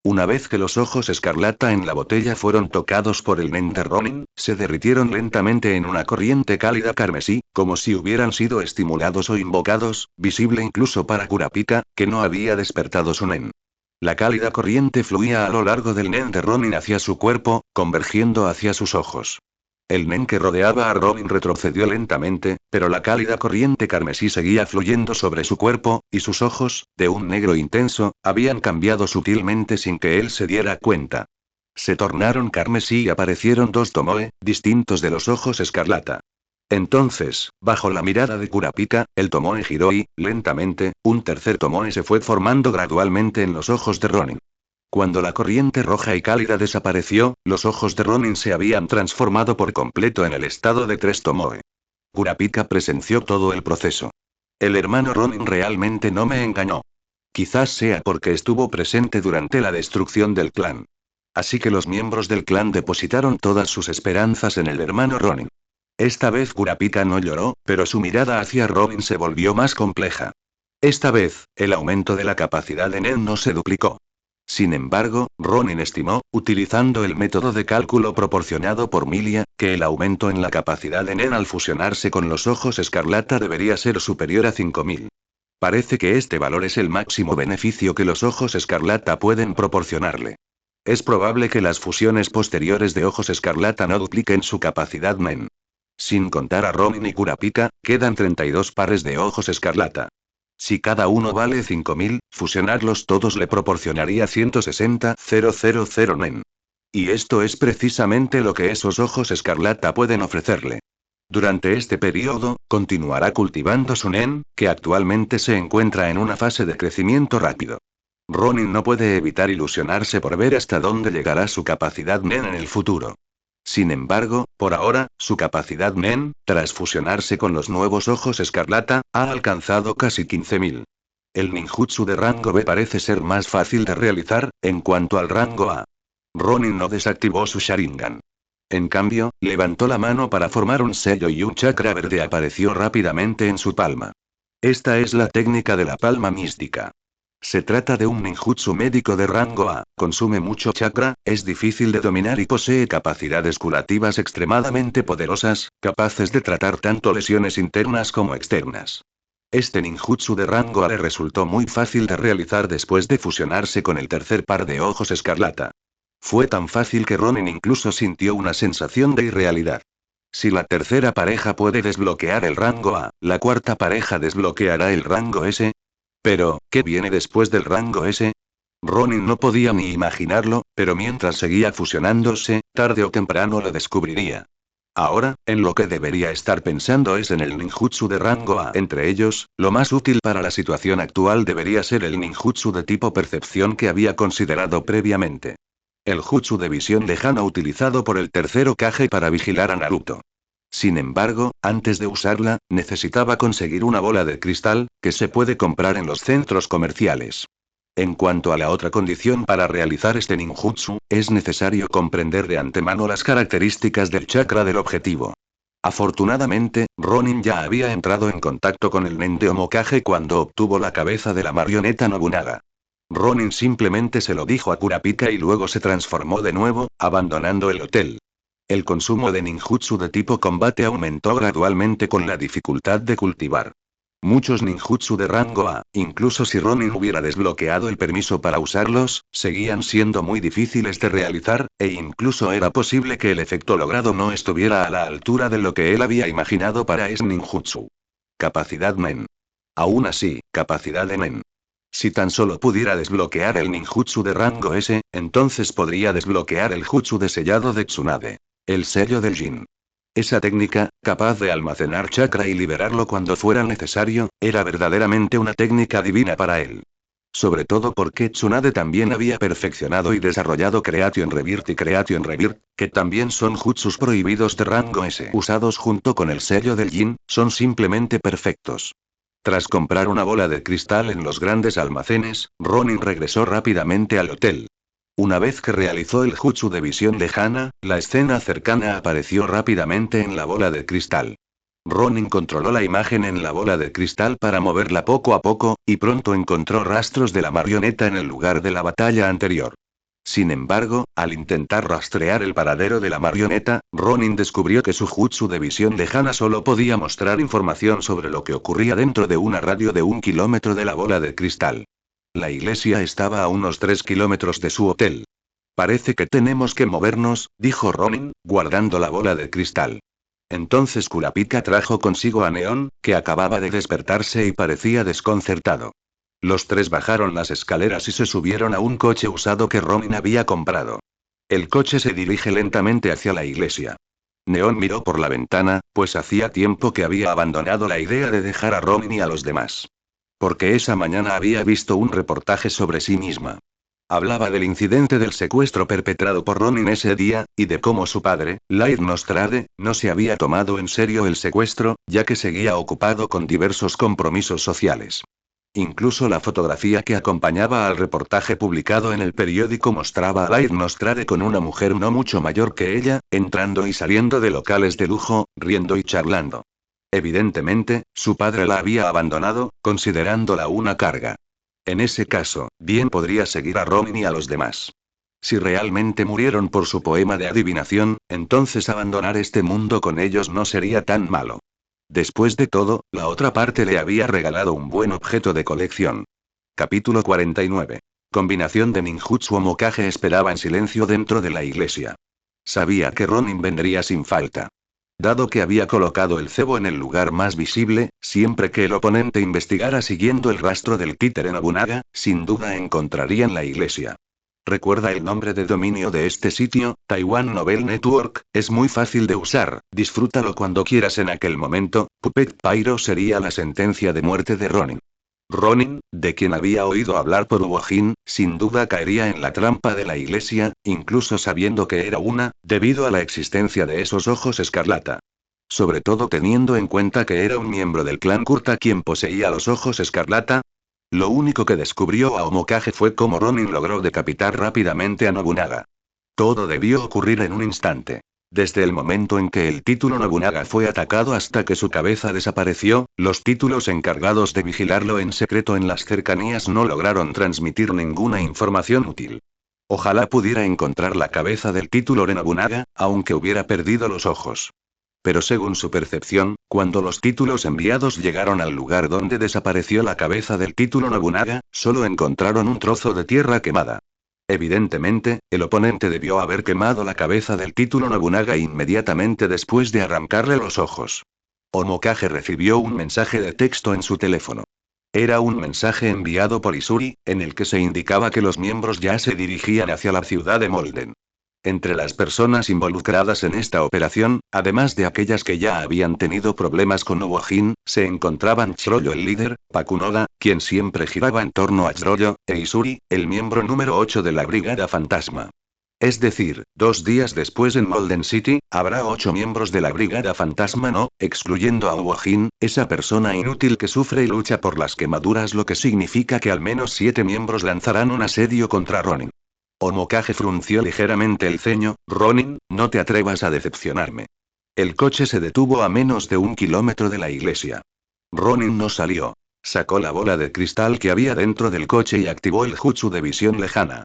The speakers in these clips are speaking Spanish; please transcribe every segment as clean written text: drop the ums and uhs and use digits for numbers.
Una vez que los ojos escarlata en la botella fueron tocados por el nen de Ronin, se derritieron lentamente en una corriente cálida carmesí, como si hubieran sido estimulados o invocados, visible incluso para Kurapika, que no había despertado su nen. La cálida corriente fluía a lo largo del nen de Ronin hacia su cuerpo, convergiendo hacia sus ojos. El nen que rodeaba a Robin retrocedió lentamente, pero la cálida corriente carmesí seguía fluyendo sobre su cuerpo, y sus ojos, de un negro intenso, habían cambiado sutilmente sin que él se diera cuenta. Se tornaron carmesí y aparecieron dos tomoe, distintos de los ojos escarlata. Entonces, bajo la mirada de Kurapika, el tomoe giró y, lentamente, un tercer tomoe se fue formando gradualmente en los ojos de Ronin. Cuando la corriente roja y cálida desapareció, los ojos de Ronin se habían transformado por completo en el estado de tres tomoe. Kurapika presenció todo el proceso. El hermano Ronin realmente no me engañó. Quizás sea porque estuvo presente durante la destrucción del clan. Así que los miembros del clan depositaron todas sus esperanzas en el hermano Ronin. Esta vez Kurapika no lloró, pero su mirada hacia Ronin se volvió más compleja. Esta vez, el aumento de la capacidad de Nen no se duplicó. Sin embargo, Ronin estimó, utilizando el método de cálculo proporcionado por Milia, que el aumento en la capacidad de Nen al fusionarse con los ojos escarlata debería ser superior a 5000. Parece que este valor es el máximo beneficio que los ojos escarlata pueden proporcionarle. Es probable que las fusiones posteriores de ojos escarlata no dupliquen su capacidad Nen. Sin contar a Ronin y Kurapika, quedan 32 pares de ojos escarlata. Si cada uno vale 5000, fusionarlos todos le proporcionaría 160.000 nen. Y esto es precisamente lo que esos ojos escarlata pueden ofrecerle. Durante este periodo, continuará cultivando su nen, que actualmente se encuentra en una fase de crecimiento rápido. Ronin no puede evitar ilusionarse por ver hasta dónde llegará su capacidad nen en el futuro. Sin embargo, por ahora, su capacidad Nen, tras fusionarse con los nuevos ojos escarlata, ha alcanzado casi 15000. El ninjutsu de rango B parece ser más fácil de realizar, en cuanto al rango A. Ronin no desactivó su Sharingan. En cambio, levantó la mano para formar un sello y un chakra verde apareció rápidamente en su palma. Esta es la técnica de la palma mística. Se trata de un ninjutsu médico de rango A, consume mucho chakra, es difícil de dominar y posee capacidades curativas extremadamente poderosas, capaces de tratar tanto lesiones internas como externas. Este ninjutsu de rango A le resultó muy fácil de realizar después de fusionarse con el tercer par de ojos escarlata. Fue tan fácil que Ronin incluso sintió una sensación de irrealidad. Si la tercera pareja puede desbloquear el rango A, la cuarta pareja desbloqueará el rango S. Pero, ¿qué viene después del rango S? Ronin no podía ni imaginarlo, pero mientras seguía fusionándose, tarde o temprano lo descubriría. Ahora, en lo que debería estar pensando es en el ninjutsu de rango A. Entre ellos, lo más útil para la situación actual debería ser el ninjutsu de tipo percepción que había considerado previamente. El jutsu de visión lejana utilizado por el tercero Kage para vigilar a Naruto. Sin embargo, antes de usarla, necesitaba conseguir una bola de cristal, que se puede comprar en los centros comerciales. En cuanto a la otra condición para realizar este ninjutsu, es necesario comprender de antemano las características del chakra del objetivo. Afortunadamente, Ronin ya había entrado en contacto con el nen de Omokage cuando obtuvo la cabeza de la marioneta Nobunaga. Ronin simplemente se lo dijo a Kurapika y luego se transformó de nuevo, abandonando el hotel. El consumo de ninjutsu de tipo combate aumentó gradualmente con la dificultad de cultivar. Muchos ninjutsu de rango A, incluso si Ronin hubiera desbloqueado el permiso para usarlos, seguían siendo muy difíciles de realizar, e incluso era posible que el efecto logrado no estuviera a la altura de lo que él había imaginado para ese ninjutsu. Capacidad Nen. Aún así, capacidad de Nen. Si tan solo pudiera desbloquear el ninjutsu de rango S, entonces podría desbloquear el jutsu de sellado de Tsunade. El sello del Jin. Esa técnica, capaz de almacenar chakra y liberarlo cuando fuera necesario, era verdaderamente una técnica divina para él. Sobre todo porque Tsunade también había perfeccionado y desarrollado Creation Rebirth y Creation Rebirth, que también son jutsus prohibidos de rango S. Usados junto con el sello del Jin, son simplemente perfectos. Tras comprar una bola de cristal en los grandes almacenes, Ronin regresó rápidamente al hotel. Una vez que realizó el jutsu de visión lejana, la escena cercana apareció rápidamente en la bola de cristal. Ronin controló la imagen en la bola de cristal para moverla poco a poco, y pronto encontró rastros de la marioneta en el lugar de la batalla anterior. Sin embargo, al intentar rastrear el paradero de la marioneta, Ronin descubrió que su jutsu de visión lejana solo podía mostrar información sobre lo que ocurría dentro de una radio de 1 kilómetro de la bola de cristal. La iglesia estaba a unos 3 kilómetros de su hotel. Parece que tenemos que movernos, dijo Ronin, guardando la bola de cristal. Entonces Kurapika trajo consigo a Neon, que acababa de despertarse y parecía desconcertado. Los tres bajaron las escaleras y se subieron a un coche usado que Ronin había comprado. El coche se dirige lentamente hacia la iglesia. Neon miró por la ventana, pues hacía tiempo que había abandonado la idea de dejar a Ronin y a los demás. Porque esa mañana había visto un reportaje sobre sí misma. Hablaba del incidente del secuestro perpetrado por Ronin ese día, y de cómo su padre, Lair Nostrade, no se había tomado en serio el secuestro, ya que seguía ocupado con diversos compromisos sociales. Incluso la fotografía que acompañaba al reportaje publicado en el periódico mostraba a Lair Nostrade con una mujer no mucho mayor que ella, entrando y saliendo de locales de lujo, riendo y charlando. Evidentemente, su padre la había abandonado, considerándola una carga. En ese caso, bien podría seguir a Ronin y a los demás. Si realmente murieron por su poema de adivinación, entonces abandonar este mundo con ellos no sería tan malo. Después de todo, la otra parte le había regalado un buen objeto de colección. Capítulo 49. Combinación de ninjutsu. Omokage esperaba en silencio dentro de la iglesia. Sabía que Ronin vendría sin falta. Dado que había colocado el cebo en el lugar más visible, siempre que el oponente investigara siguiendo el rastro del títere Nobunaga, sin duda encontrarían la iglesia. Recuerda el nombre de dominio de este sitio, Taiwan Novel Network, es muy fácil de usar, disfrútalo cuando quieras. En aquel momento, Puppet Pyro sería la sentencia de muerte de Ronin. Ronin, de quien había oído hablar por Uojin, sin duda caería en la trampa de la iglesia, incluso sabiendo que era una, debido a la existencia de esos ojos escarlata. Sobre todo teniendo en cuenta que era un miembro del clan Kurta quien poseía los ojos escarlata. Lo único que descubrió a Omokage fue cómo Ronin logró decapitar rápidamente a Nobunaga. Todo debió ocurrir en un instante. Desde el momento en que el título Nobunaga fue atacado hasta que su cabeza desapareció, los títulos encargados de vigilarlo en secreto en las cercanías no lograron transmitir ninguna información útil. Ojalá pudiera encontrar la cabeza del título de Nobunaga, aunque hubiera perdido los ojos. Pero según su percepción, cuando los títulos enviados llegaron al lugar donde desapareció la cabeza del título Nobunaga, solo encontraron un trozo de tierra quemada. Evidentemente, el oponente debió haber quemado la cabeza del título Nobunaga inmediatamente después de arrancarle los ojos. Omokage recibió un mensaje de texto en su teléfono. Era un mensaje enviado por Isuri, en el que se indicaba que los miembros ya se dirigían hacia la ciudad de Molden. Entre las personas involucradas en esta operación, además de aquellas que ya habían tenido problemas con Uojin, se encontraban Chirollo el líder, Pakunoda, quien siempre giraba en torno a Chirollo, e Isuri, el miembro número 8 de la Brigada Fantasma. Es decir, 2 días después en Molden City, habrá 8 miembros de la Brigada Fantasma, no, excluyendo a Uojin, esa persona inútil que sufre y lucha por las quemaduras, lo que significa que al menos 7 miembros lanzarán un asedio contra Ronin. Omokage frunció ligeramente el ceño. Ronin, no te atrevas a decepcionarme. El coche se detuvo a menos de 1 kilómetro de la iglesia. Ronin no salió. Sacó la bola de cristal que había dentro del coche y activó el jutsu de visión lejana.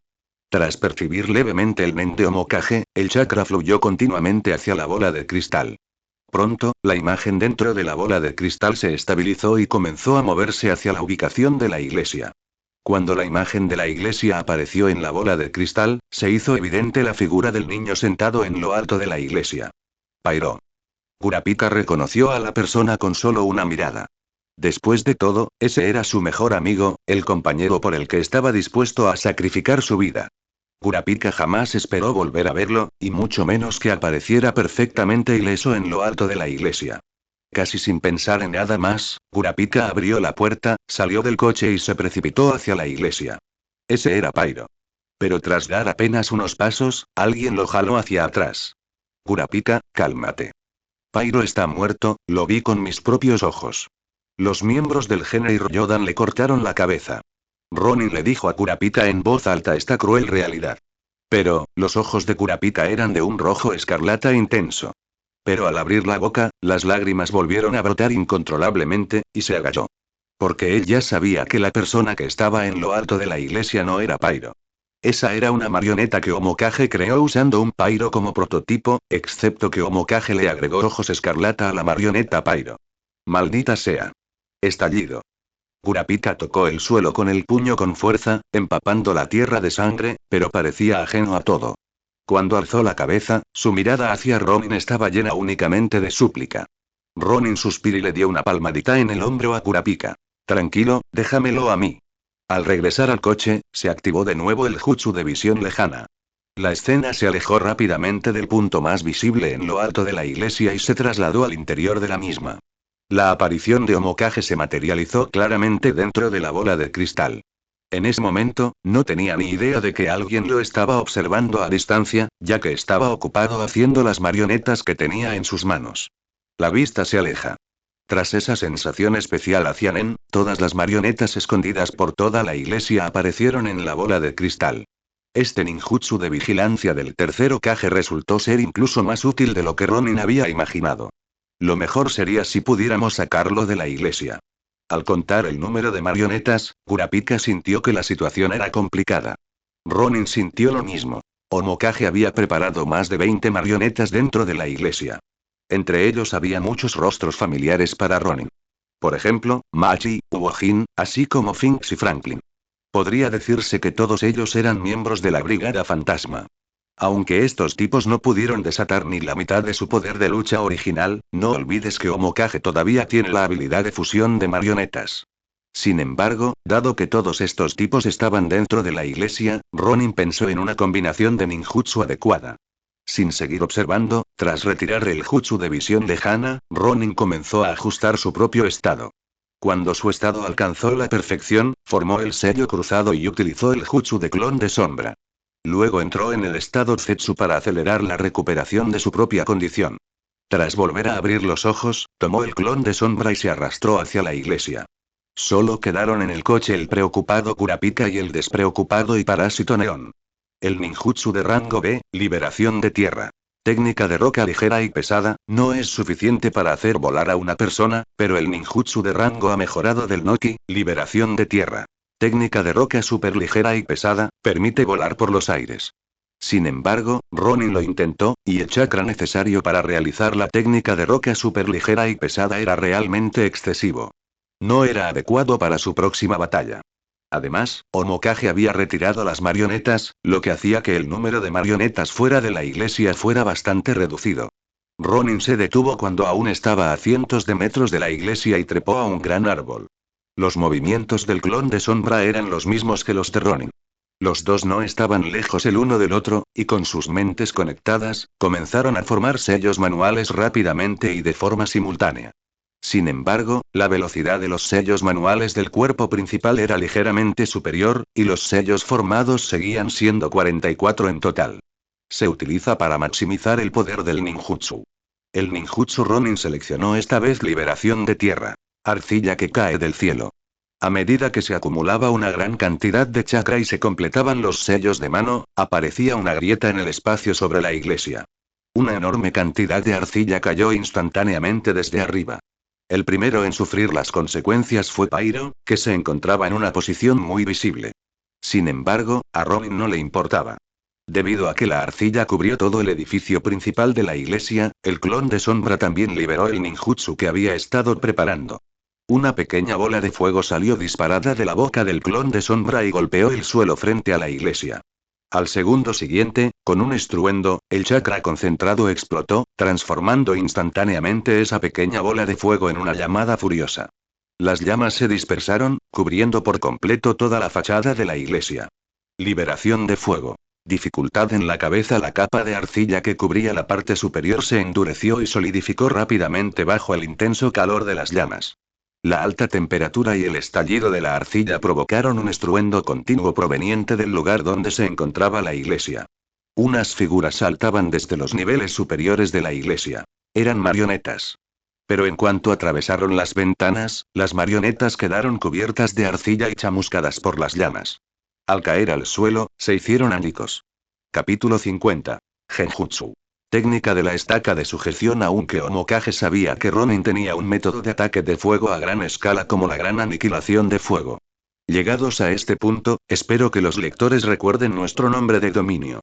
Tras percibir levemente el nen de Omokage, el chakra fluyó continuamente hacia la bola de cristal. Pronto, la imagen dentro de la bola de cristal se estabilizó y comenzó a moverse hacia la ubicación de la iglesia. Cuando la imagen de la iglesia apareció en la bola de cristal, se hizo evidente la figura del niño sentado en lo alto de la iglesia. Pyro. Kurapika reconoció a la persona con solo una mirada. Después de todo, ese era su mejor amigo, el compañero por el que estaba dispuesto a sacrificar su vida. Kurapika jamás esperó volver a verlo, y mucho menos que apareciera perfectamente ileso en lo alto de la iglesia. Casi sin pensar en nada más, Kurapika abrió la puerta, salió del coche y se precipitó hacia la iglesia. Ese era Pyro. Pero tras dar apenas unos pasos, alguien lo jaló hacia atrás. Kurapika, cálmate. Pyro está muerto, lo vi con mis propios ojos. Los miembros del Genei Ryodan le cortaron la cabeza. Ronin le dijo a Kurapika en voz alta esta cruel realidad. Pero, los ojos de Kurapika eran de un rojo escarlata intenso. Pero al abrir la boca, las lágrimas volvieron a brotar incontrolablemente, y se agachó. Porque él ya sabía que la persona que estaba en lo alto de la iglesia no era Pyro. Esa era una marioneta que Omokage creó usando un Pyro como prototipo, excepto que Omokage le agregó ojos escarlata a la marioneta Pyro. Maldita sea. Estallido. Kurapika tocó el suelo con el puño con fuerza, empapando la tierra de sangre, pero parecía ajeno a todo. Cuando alzó la cabeza, su mirada hacia Ronin estaba llena únicamente de súplica. Ronin suspiró y le dio una palmadita en el hombro a Kurapika. Tranquilo, déjamelo a mí. Al regresar al coche, se activó de nuevo el jutsu de visión lejana. La escena se alejó rápidamente del punto más visible en lo alto de la iglesia y se trasladó al interior de la misma. La aparición de Omokage se materializó claramente dentro de la bola de cristal. En ese momento, no tenía ni idea de que alguien lo estaba observando a distancia, ya que estaba ocupado haciendo las marionetas que tenía en sus manos. La vista se aleja. Tras esa sensación especial hacia Nen, todas las marionetas escondidas por toda la iglesia aparecieron en la bola de cristal. Este ninjutsu de vigilancia del tercer Hokage resultó ser incluso más útil de lo que Ronin había imaginado. Lo mejor sería si pudiéramos sacarlo de la iglesia. Al contar el número de marionetas, Kurapika sintió que la situación era complicada. Ronin sintió lo mismo. Omokage había preparado más de 20 marionetas dentro de la iglesia. Entre ellos había muchos rostros familiares para Ronin. Por ejemplo, Machi, Uojin, así como Finks y Franklin. Podría decirse que todos ellos eran miembros de la Brigada Fantasma. Aunque estos tipos no pudieron desatar ni la mitad de su poder de lucha original, no olvides que Omokage todavía tiene la habilidad de fusión de marionetas. Sin embargo, dado que todos estos tipos estaban dentro de la iglesia, Ronin pensó en una combinación de ninjutsu adecuada. Sin seguir observando, tras retirar el jutsu de visión lejana, Ronin comenzó a ajustar su propio estado. Cuando su estado alcanzó la perfección, formó el sello cruzado y utilizó el jutsu de clon de sombra. Luego entró en el estado Zetsu para acelerar la recuperación de su propia condición. Tras volver a abrir los ojos, tomó el clon de sombra y se arrastró hacia la iglesia. Solo quedaron en el coche el preocupado Kurapika y el despreocupado y parásito Neon. El ninjutsu de rango B, liberación de tierra. Técnica de roca ligera y pesada, no es suficiente para hacer volar a una persona, pero el ninjutsu de rango A mejorado del Noki, liberación de tierra. Técnica de roca super ligera y pesada, permite volar por los aires. Sin embargo, Ronin lo intentó, y el chakra necesario para realizar la técnica de roca super ligera y pesada era realmente excesivo. No era adecuado para su próxima batalla. Además, Omokage había retirado las marionetas, lo que hacía que el número de marionetas fuera de la iglesia fuera bastante reducido. Ronin se detuvo cuando aún estaba a cientos de metros de la iglesia y trepó a un gran árbol. Los movimientos del clon de sombra eran los mismos que los de Ronin. Los dos no estaban lejos el uno del otro, y con sus mentes conectadas, comenzaron a formar sellos manuales rápidamente y de forma simultánea. Sin embargo, la velocidad de los sellos manuales del cuerpo principal era ligeramente superior, y los sellos formados seguían siendo 44 en total. Se utiliza para maximizar el poder del ninjutsu. El ninjutsu Ronin seleccionó esta vez liberación de tierra. Arcilla que cae del cielo. A medida que se acumulaba una gran cantidad de chakra y se completaban los sellos de mano, aparecía una grieta en el espacio sobre la iglesia. Una enorme cantidad de arcilla cayó instantáneamente desde arriba. El primero en sufrir las consecuencias fue Pyro, que se encontraba en una posición muy visible. Sin embargo, a Ronin no le importaba. Debido a que la arcilla cubrió todo el edificio principal de la iglesia, el clon de sombra también liberó el ninjutsu que había estado preparando. Una pequeña bola de fuego salió disparada de la boca del clon de sombra y golpeó el suelo frente a la iglesia. Al segundo siguiente, con un estruendo, el chakra concentrado explotó, transformando instantáneamente esa pequeña bola de fuego en una llamada furiosa. Las llamas se dispersaron, cubriendo por completo toda la fachada de la iglesia. Liberación de fuego. Dificultad en la cabeza. La capa de arcilla que cubría la parte superior se endureció y solidificó rápidamente bajo el intenso calor de las llamas. La alta temperatura y el estallido de la arcilla provocaron un estruendo continuo proveniente del lugar donde se encontraba la iglesia. Unas figuras saltaban desde los niveles superiores de la iglesia. Eran marionetas. Pero en cuanto atravesaron las ventanas, las marionetas quedaron cubiertas de arcilla y chamuscadas por las llamas. Al caer al suelo, se hicieron añicos. Capítulo 50. Genjutsu. Técnica de la estaca de sujeción. Aunque Omokage sabía que Ronin tenía un método de ataque de fuego a gran escala como la gran aniquilación de fuego. Llegados a este punto, espero que los lectores recuerden nuestro nombre de dominio.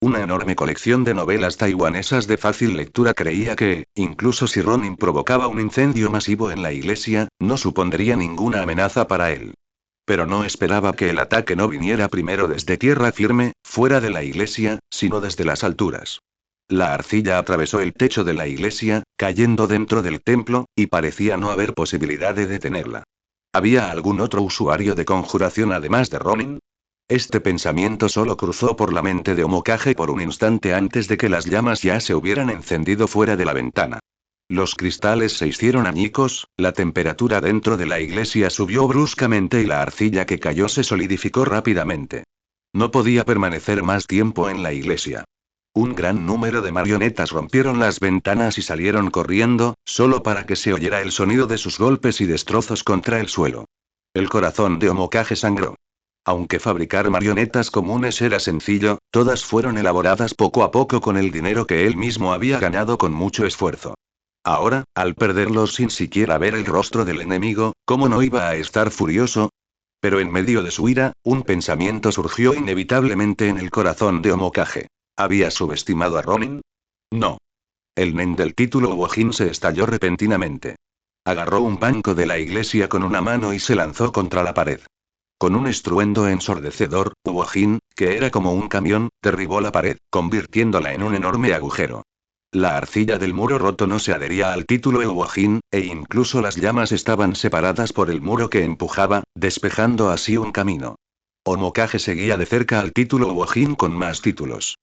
Una enorme colección de novelas taiwanesas de fácil lectura creía que, incluso si Ronin provocaba un incendio masivo en la iglesia, no supondría ninguna amenaza para él. Pero no esperaba que el ataque no viniera primero desde tierra firme, fuera de la iglesia, sino desde las alturas. La arcilla atravesó el techo de la iglesia, cayendo dentro del templo, y parecía no haber posibilidad de detenerla. ¿Había algún otro usuario de conjuración además de Ronin? Este pensamiento solo cruzó por la mente de Omokage por un instante antes de que las llamas ya se hubieran encendido fuera de la ventana. Los cristales se hicieron añicos, la temperatura dentro de la iglesia subió bruscamente y la arcilla que cayó se solidificó rápidamente. No podía permanecer más tiempo en la iglesia. Un gran número de marionetas rompieron las ventanas y salieron corriendo, solo para que se oyera el sonido de sus golpes y destrozos contra el suelo. El corazón de Omokage sangró. Aunque fabricar marionetas comunes era sencillo, todas fueron elaboradas poco a poco con el dinero que él mismo había ganado con mucho esfuerzo. Ahora, al perderlos sin siquiera ver el rostro del enemigo, ¿cómo no iba a estar furioso? Pero en medio de su ira, un pensamiento surgió inevitablemente en el corazón de Omokage. ¿Había subestimado a Ronin? No. El nen del título Wojin se estalló repentinamente. Agarró un banco de la iglesia con una mano y se lanzó contra la pared. Con un estruendo ensordecedor, Wojin, que era como un camión, derribó la pared, convirtiéndola en un enorme agujero. La arcilla del muro roto no se adhería al título Wojin, e incluso las llamas estaban separadas por el muro que empujaba, despejando así un camino. Omokage seguía de cerca al título Wojin con más títulos.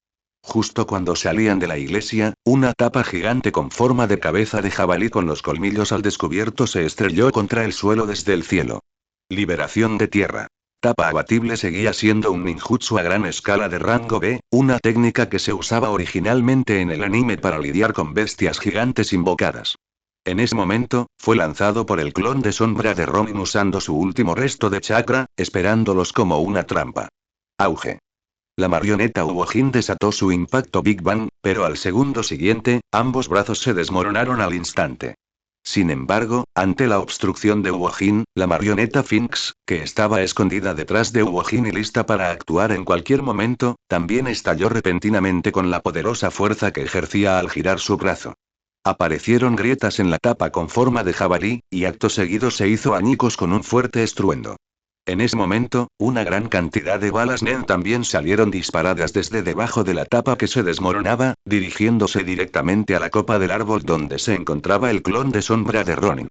Justo cuando salían de la iglesia, una tapa gigante con forma de cabeza de jabalí con los colmillos al descubierto se estrelló contra el suelo desde el cielo. Liberación de tierra. Tapa abatible seguía siendo un ninjutsu a gran escala de rango B, una técnica que se usaba originalmente en el anime para lidiar con bestias gigantes invocadas. En ese momento, fue lanzado por el clon de sombra de Ronin usando su último resto de chakra, esperándolos como una trampa. Auge. La marioneta Wojin desató su impacto Big Bang, pero al segundo siguiente, ambos brazos se desmoronaron al instante. Sin embargo, ante la obstrucción de Wojin, la marioneta Sphinx, que estaba escondida detrás de Wojin y lista para actuar en cualquier momento, también estalló repentinamente con la poderosa fuerza que ejercía al girar su brazo. Aparecieron grietas en la tapa con forma de jabalí, y acto seguido se hizo añicos con un fuerte estruendo. En ese momento, una gran cantidad de balas Nen también salieron disparadas desde debajo de la tapa que se desmoronaba, dirigiéndose directamente a la copa del árbol donde se encontraba el clon de sombra de Ronin.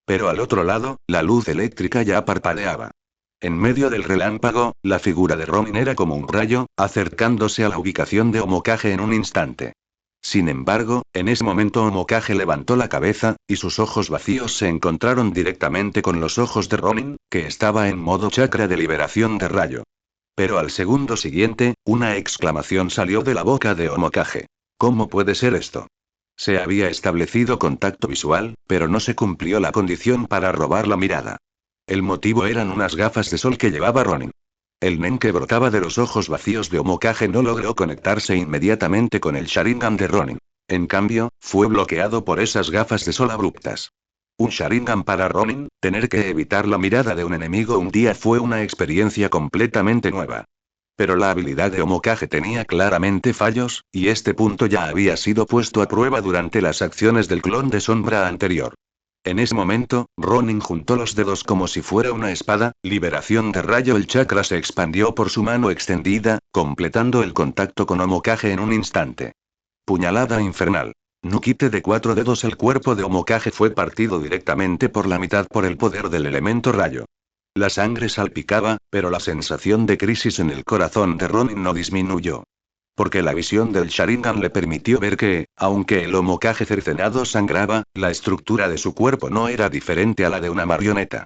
Pero al otro lado, la luz eléctrica ya parpadeaba. En medio del relámpago, la figura de Ronin era como un rayo, acercándose a la ubicación de Omokage en un instante. Sin embargo, en ese momento Omokage levantó la cabeza, y sus ojos vacíos se encontraron directamente con los ojos de Ronin, que estaba en modo chakra de liberación de rayo. Pero al segundo siguiente, una exclamación salió de la boca de Omokage. ¿Cómo puede ser esto? Se había establecido contacto visual, pero no se cumplió la condición para robar la mirada. El motivo eran unas gafas de sol que llevaba Ronin. El nen que brotaba de los ojos vacíos de Omokage no logró conectarse inmediatamente con el Sharingan de Ronin. En cambio, fue bloqueado por esas gafas de sol abruptas. Un Sharingan para Ronin, tener que evitar la mirada de un enemigo un día fue una experiencia completamente nueva. Pero la habilidad de Omokage tenía claramente fallos, y este punto ya había sido puesto a prueba durante las acciones del clon de sombra anterior. En ese momento, Ronin juntó los dedos como si fuera una espada, liberación de rayo. El chakra se expandió por su mano extendida, completando el contacto con Omokage en un instante. Puñalada infernal. Nukite de 4 dedos. El cuerpo de Omokage fue partido directamente por la mitad por el poder del elemento rayo. La sangre salpicaba, pero la sensación de crisis en el corazón de Ronin no disminuyó. Porque la visión del Sharingan le permitió ver que, aunque el Omokage cercenado sangraba, la estructura de su cuerpo no era diferente a la de una marioneta.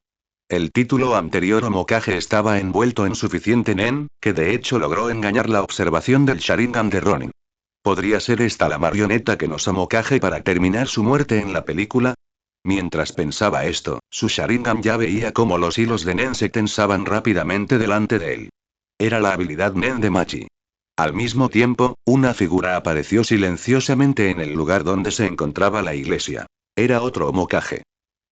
El título anterior Omokage estaba envuelto en suficiente nen, que de hecho logró engañar la observación del Sharingan de Ronin. ¿Podría ser esta la marioneta que nos Omokage para terminar su muerte en la película? Mientras pensaba esto, su Sharingan ya veía cómo los hilos de nen se tensaban rápidamente delante de él. Era la habilidad nen de Machi. Al mismo tiempo, una figura apareció silenciosamente en el lugar donde se encontraba la iglesia. Era otro Omokage.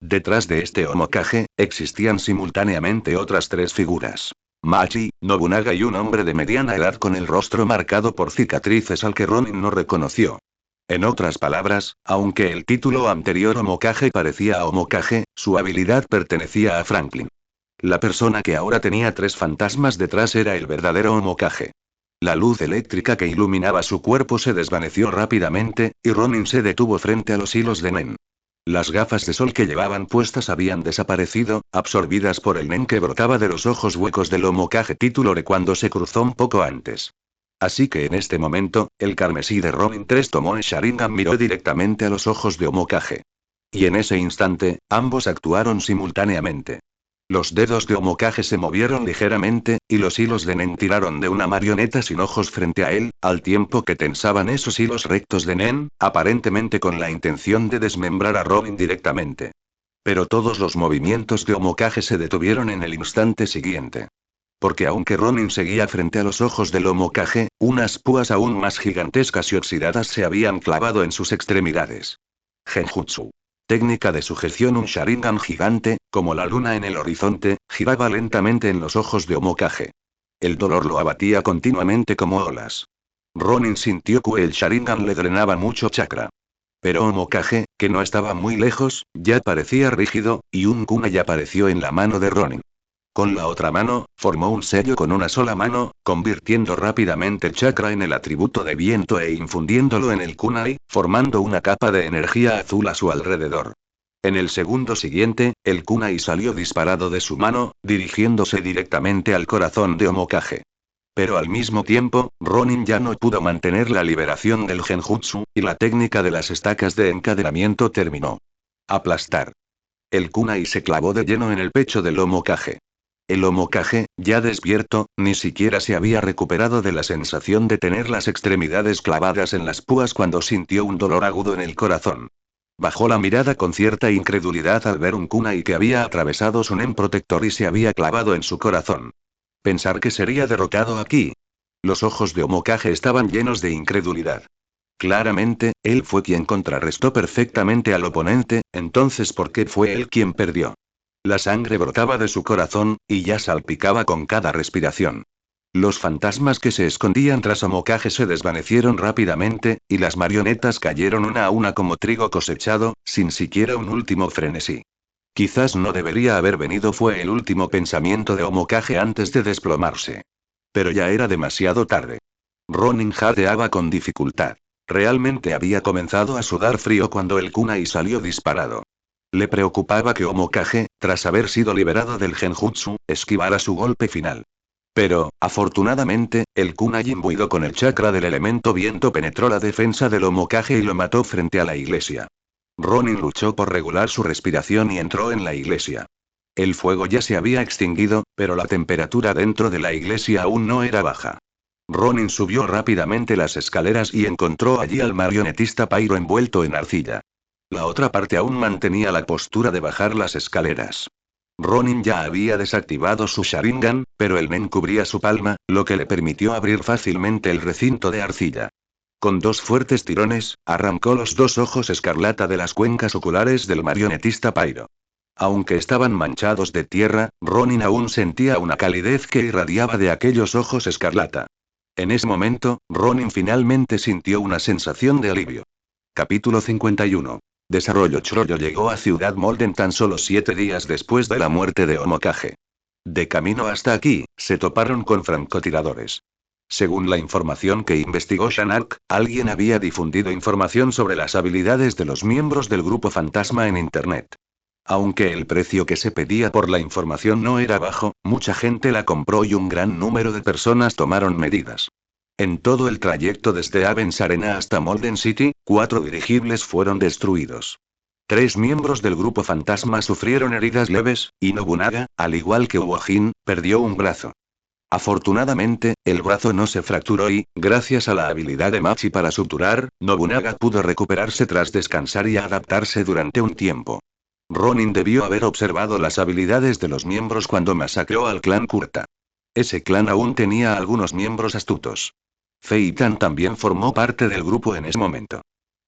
Detrás de este Omokage, existían simultáneamente otras tres figuras. Machi, Nobunaga y un hombre de mediana edad con el rostro marcado por cicatrices al que Ronin no reconoció. En otras palabras, aunque el título anterior Omokage parecía a Omokage, su habilidad pertenecía a Franklin. La persona que ahora tenía tres fantasmas detrás era el verdadero Omokage. La luz eléctrica que iluminaba su cuerpo se desvaneció rápidamente, y Ronin se detuvo frente a los hilos de Nen. Las gafas de sol que llevaban puestas habían desaparecido, absorbidas por el nen que brotaba de los ojos huecos del Omokage título de cuando se cruzó un poco antes. Así que en este momento, el carmesí de Ronin 3 tomó el Sharingan miró directamente a los ojos de Omokage. Y en ese instante, ambos actuaron simultáneamente. Los dedos de Omokage se movieron ligeramente, y los hilos de Nen tiraron de una marioneta sin ojos frente a él, al tiempo que tensaban esos hilos rectos de Nen, aparentemente con la intención de desmembrar a Robin directamente. Pero todos los movimientos de Omokage se detuvieron en el instante siguiente. Porque aunque Ronin seguía frente a los ojos del Omokage, unas púas aún más gigantescas y oxidadas se habían clavado en sus extremidades. Genjutsu. Técnica de sujeción. Un Sharingan gigante, como la luna en el horizonte, giraba lentamente en los ojos de Omokage. El dolor lo abatía continuamente como olas. Ronin sintió que el Sharingan le drenaba mucho chakra. Pero Omokage, que no estaba muy lejos, ya parecía rígido, y un kunai apareció en la mano de Ronin. Con la otra mano, formó un sello con una sola mano, convirtiendo rápidamente el chakra en el atributo de viento e infundiéndolo en el kunai, formando una capa de energía azul a su alrededor. En el segundo siguiente, el kunai salió disparado de su mano, dirigiéndose directamente al corazón de Omokage. Pero al mismo tiempo, Ronin ya no pudo mantener la liberación del genjutsu, y la técnica de las estacas de encadenamiento terminó. Aplastar. El kunai se clavó de lleno en el pecho del Omokage. El Omokage, ya despierto, ni siquiera se había recuperado de la sensación de tener las extremidades clavadas en las púas cuando sintió un dolor agudo en el corazón. Bajó la mirada con cierta incredulidad al ver un kunai que había atravesado su nen protector y se había clavado en su corazón. Pensar que sería derrotado aquí. Los ojos de Omokage estaban llenos de incredulidad. Claramente, él fue quien contrarrestó perfectamente al oponente, entonces ¿por qué fue él quien perdió? La sangre brotaba de su corazón, y ya salpicaba con cada respiración. Los fantasmas que se escondían tras Omokage se desvanecieron rápidamente, y las marionetas cayeron una a una como trigo cosechado, sin siquiera un último frenesí. Quizás no debería haber venido fue el último pensamiento de Omokage antes de desplomarse. Pero ya era demasiado tarde. Ronin jadeaba con dificultad. Realmente había comenzado a sudar frío cuando el kunai salió disparado. Le preocupaba que Omokage, tras haber sido liberado del genjutsu, esquivara su golpe final. Pero, afortunadamente, el kunai imbuido con el chakra del elemento viento penetró la defensa del Omokage y lo mató frente a la iglesia. Ronin luchó por regular su respiración y entró en la iglesia. El fuego ya se había extinguido, pero la temperatura dentro de la iglesia aún no era baja. Ronin subió rápidamente las escaleras y encontró allí al marionetista Pyro envuelto en arcilla. La otra parte aún mantenía la postura de bajar las escaleras. Ronin ya había desactivado su Sharingan, pero el nen cubría su palma, lo que le permitió abrir fácilmente el recinto de arcilla. Con dos fuertes tirones, arrancó los dos ojos escarlata de las cuencas oculares del marionetista Pyro. Aunque estaban manchados de tierra, Ronin aún sentía una calidez que irradiaba de aquellos ojos escarlata. En ese momento, Ronin finalmente sintió una sensación de alivio. Capítulo 51. Desarrollo. Chorro llegó a Ciudad Molden tan solo 7 días después de la muerte de Omokage. De camino hasta aquí, se toparon con francotiradores. Según la información que investigó Shanark, alguien había difundido información sobre las habilidades de los miembros del grupo fantasma en Internet. Aunque el precio que se pedía por la información no era bajo, mucha gente la compró y un gran número de personas tomaron medidas. En todo el trayecto desde Avens Arena hasta Molden City, 4 dirigibles fueron destruidos. 3 miembros del grupo fantasma sufrieron heridas leves, y Nobunaga, al igual que Uojin, perdió un brazo. Afortunadamente, el brazo no se fracturó y, gracias a la habilidad de Machi para suturar, Nobunaga pudo recuperarse tras descansar y adaptarse durante un tiempo. Ronin debió haber observado las habilidades de los miembros cuando masacró al clan Kurta. Ese clan aún tenía algunos miembros astutos. Feitan también formó parte del grupo en ese momento.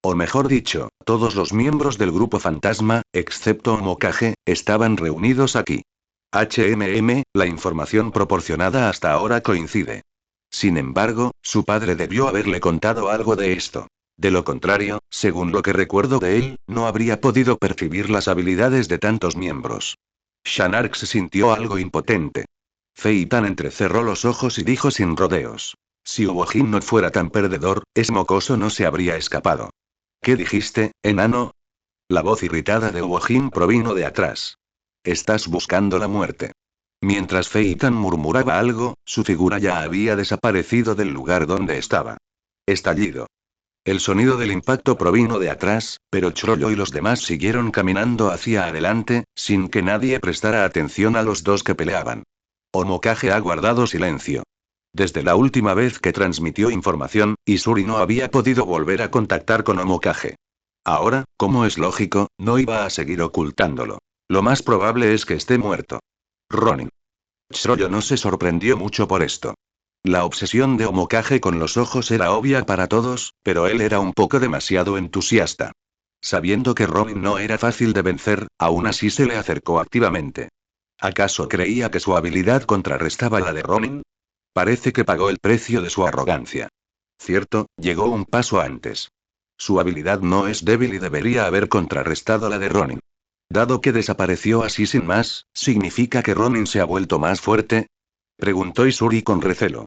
O mejor dicho, todos los miembros del grupo fantasma, excepto Omokage, estaban reunidos aquí. La información proporcionada hasta ahora coincide. Sin embargo, su padre debió haberle contado algo de esto. De lo contrario, según lo que recuerdo de él, no habría podido percibir las habilidades de tantos miembros. Shanark se sintió algo impotente. Feitan entrecerró los ojos y dijo sin rodeos. Si Uojin no fuera tan perdedor, ese mocoso no se habría escapado. ¿Qué dijiste, enano? La voz irritada de Uojin provino de atrás. Estás buscando la muerte. Mientras Feitan murmuraba algo, su figura ya había desaparecido del lugar donde estaba. Estallido. El sonido del impacto provino de atrás, pero Chrollo y los demás siguieron caminando hacia adelante, sin que nadie prestara atención a los dos que peleaban. Omokage ha guardado silencio. Desde la última vez que transmitió información, Isuri no había podido volver a contactar con Omokage. Ahora, como es lógico, no iba a seguir ocultándolo. Lo más probable es que esté muerto. Ronin. Chrollo no se sorprendió mucho por esto. La obsesión de Omokage con los ojos era obvia para todos, pero él era un poco demasiado entusiasta. Sabiendo que Ronin no era fácil de vencer, aún así se le acercó activamente. ¿Acaso creía que su habilidad contrarrestaba la de Ronin? Parece que pagó el precio de su arrogancia. Cierto, llegó un paso antes. Su habilidad no es débil y debería haber contrarrestado la de Ronin. Dado que desapareció así sin más, ¿significa que Ronin se ha vuelto más fuerte? Preguntó Isuri con recelo.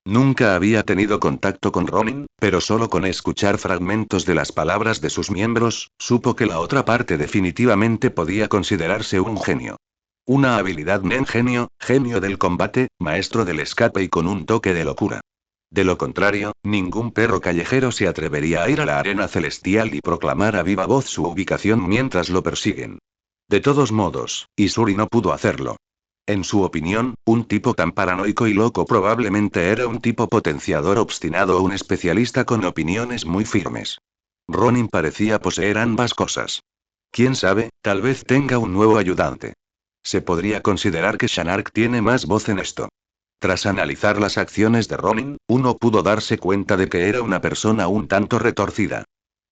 Nunca había tenido contacto con Ronin, pero solo con escuchar fragmentos de las palabras de sus miembros, supo que la otra parte definitivamente podía considerarse un genio. Una habilidad Nen genio, genio del combate, maestro del escape y con un toque de locura. De lo contrario, ningún perro callejero se atrevería a ir a la arena celestial y proclamar a viva voz su ubicación mientras lo persiguen. De todos modos, Isuri no pudo hacerlo. En su opinión, un tipo tan paranoico y loco probablemente era un tipo potenciador obstinado o un especialista con opiniones muy firmes. Ronin parecía poseer ambas cosas. Quién sabe, tal vez tenga un nuevo ayudante. Se podría considerar que Shanark tiene más voz en esto. Tras analizar las acciones de Ronin, uno pudo darse cuenta de que era una persona un tanto retorcida.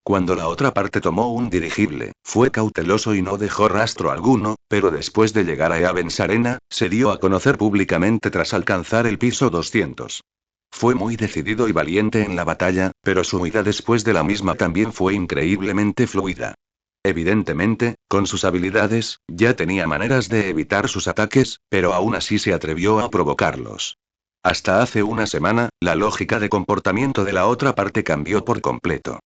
Cuando la otra parte tomó un dirigible, fue cauteloso y no dejó rastro alguno, pero después de llegar a Eavens Arena, se dio a conocer públicamente tras alcanzar el piso 200. Fue muy decidido y valiente en la batalla, pero su huida después de la misma también fue increíblemente fluida. Evidentemente, con sus habilidades, ya tenía maneras de evitar sus ataques, pero aún así se atrevió a provocarlos. Hasta hace una semana, la lógica de comportamiento de la otra parte cambió por completo.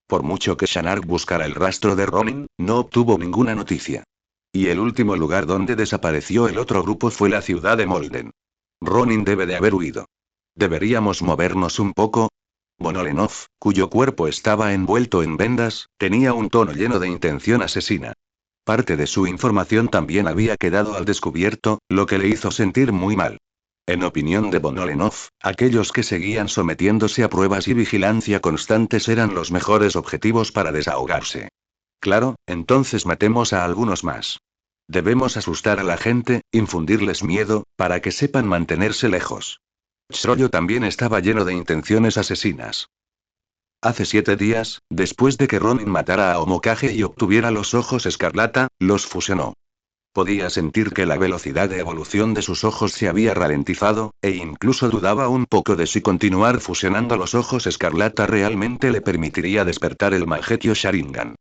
Por mucho que Shanark buscara el rastro de Ronin, no obtuvo ninguna noticia. Y el último lugar donde desapareció el otro grupo fue la ciudad de Molden. Ronin debe de haber huido. ¿Deberíamos movernos un poco? Bonolenov, cuyo cuerpo estaba envuelto en vendas, tenía un tono lleno de intención asesina. Parte de su información también había quedado al descubierto, lo que le hizo sentir muy mal. En opinión de Bonolenov, aquellos que seguían sometiéndose a pruebas y vigilancia constantes eran los mejores objetivos para desahogarse. Claro, entonces matemos a algunos más. Debemos asustar a la gente, infundirles miedo, para que sepan mantenerse lejos. Chrollo también estaba lleno de intenciones asesinas. Hace 7 días, después de que Ronin matara a Omokage y obtuviera los ojos escarlata, los fusionó. Podía sentir que la velocidad de evolución de sus ojos se había ralentizado, e incluso dudaba un poco de si continuar fusionando los ojos escarlata realmente le permitiría despertar el Mangekyou Sharingan.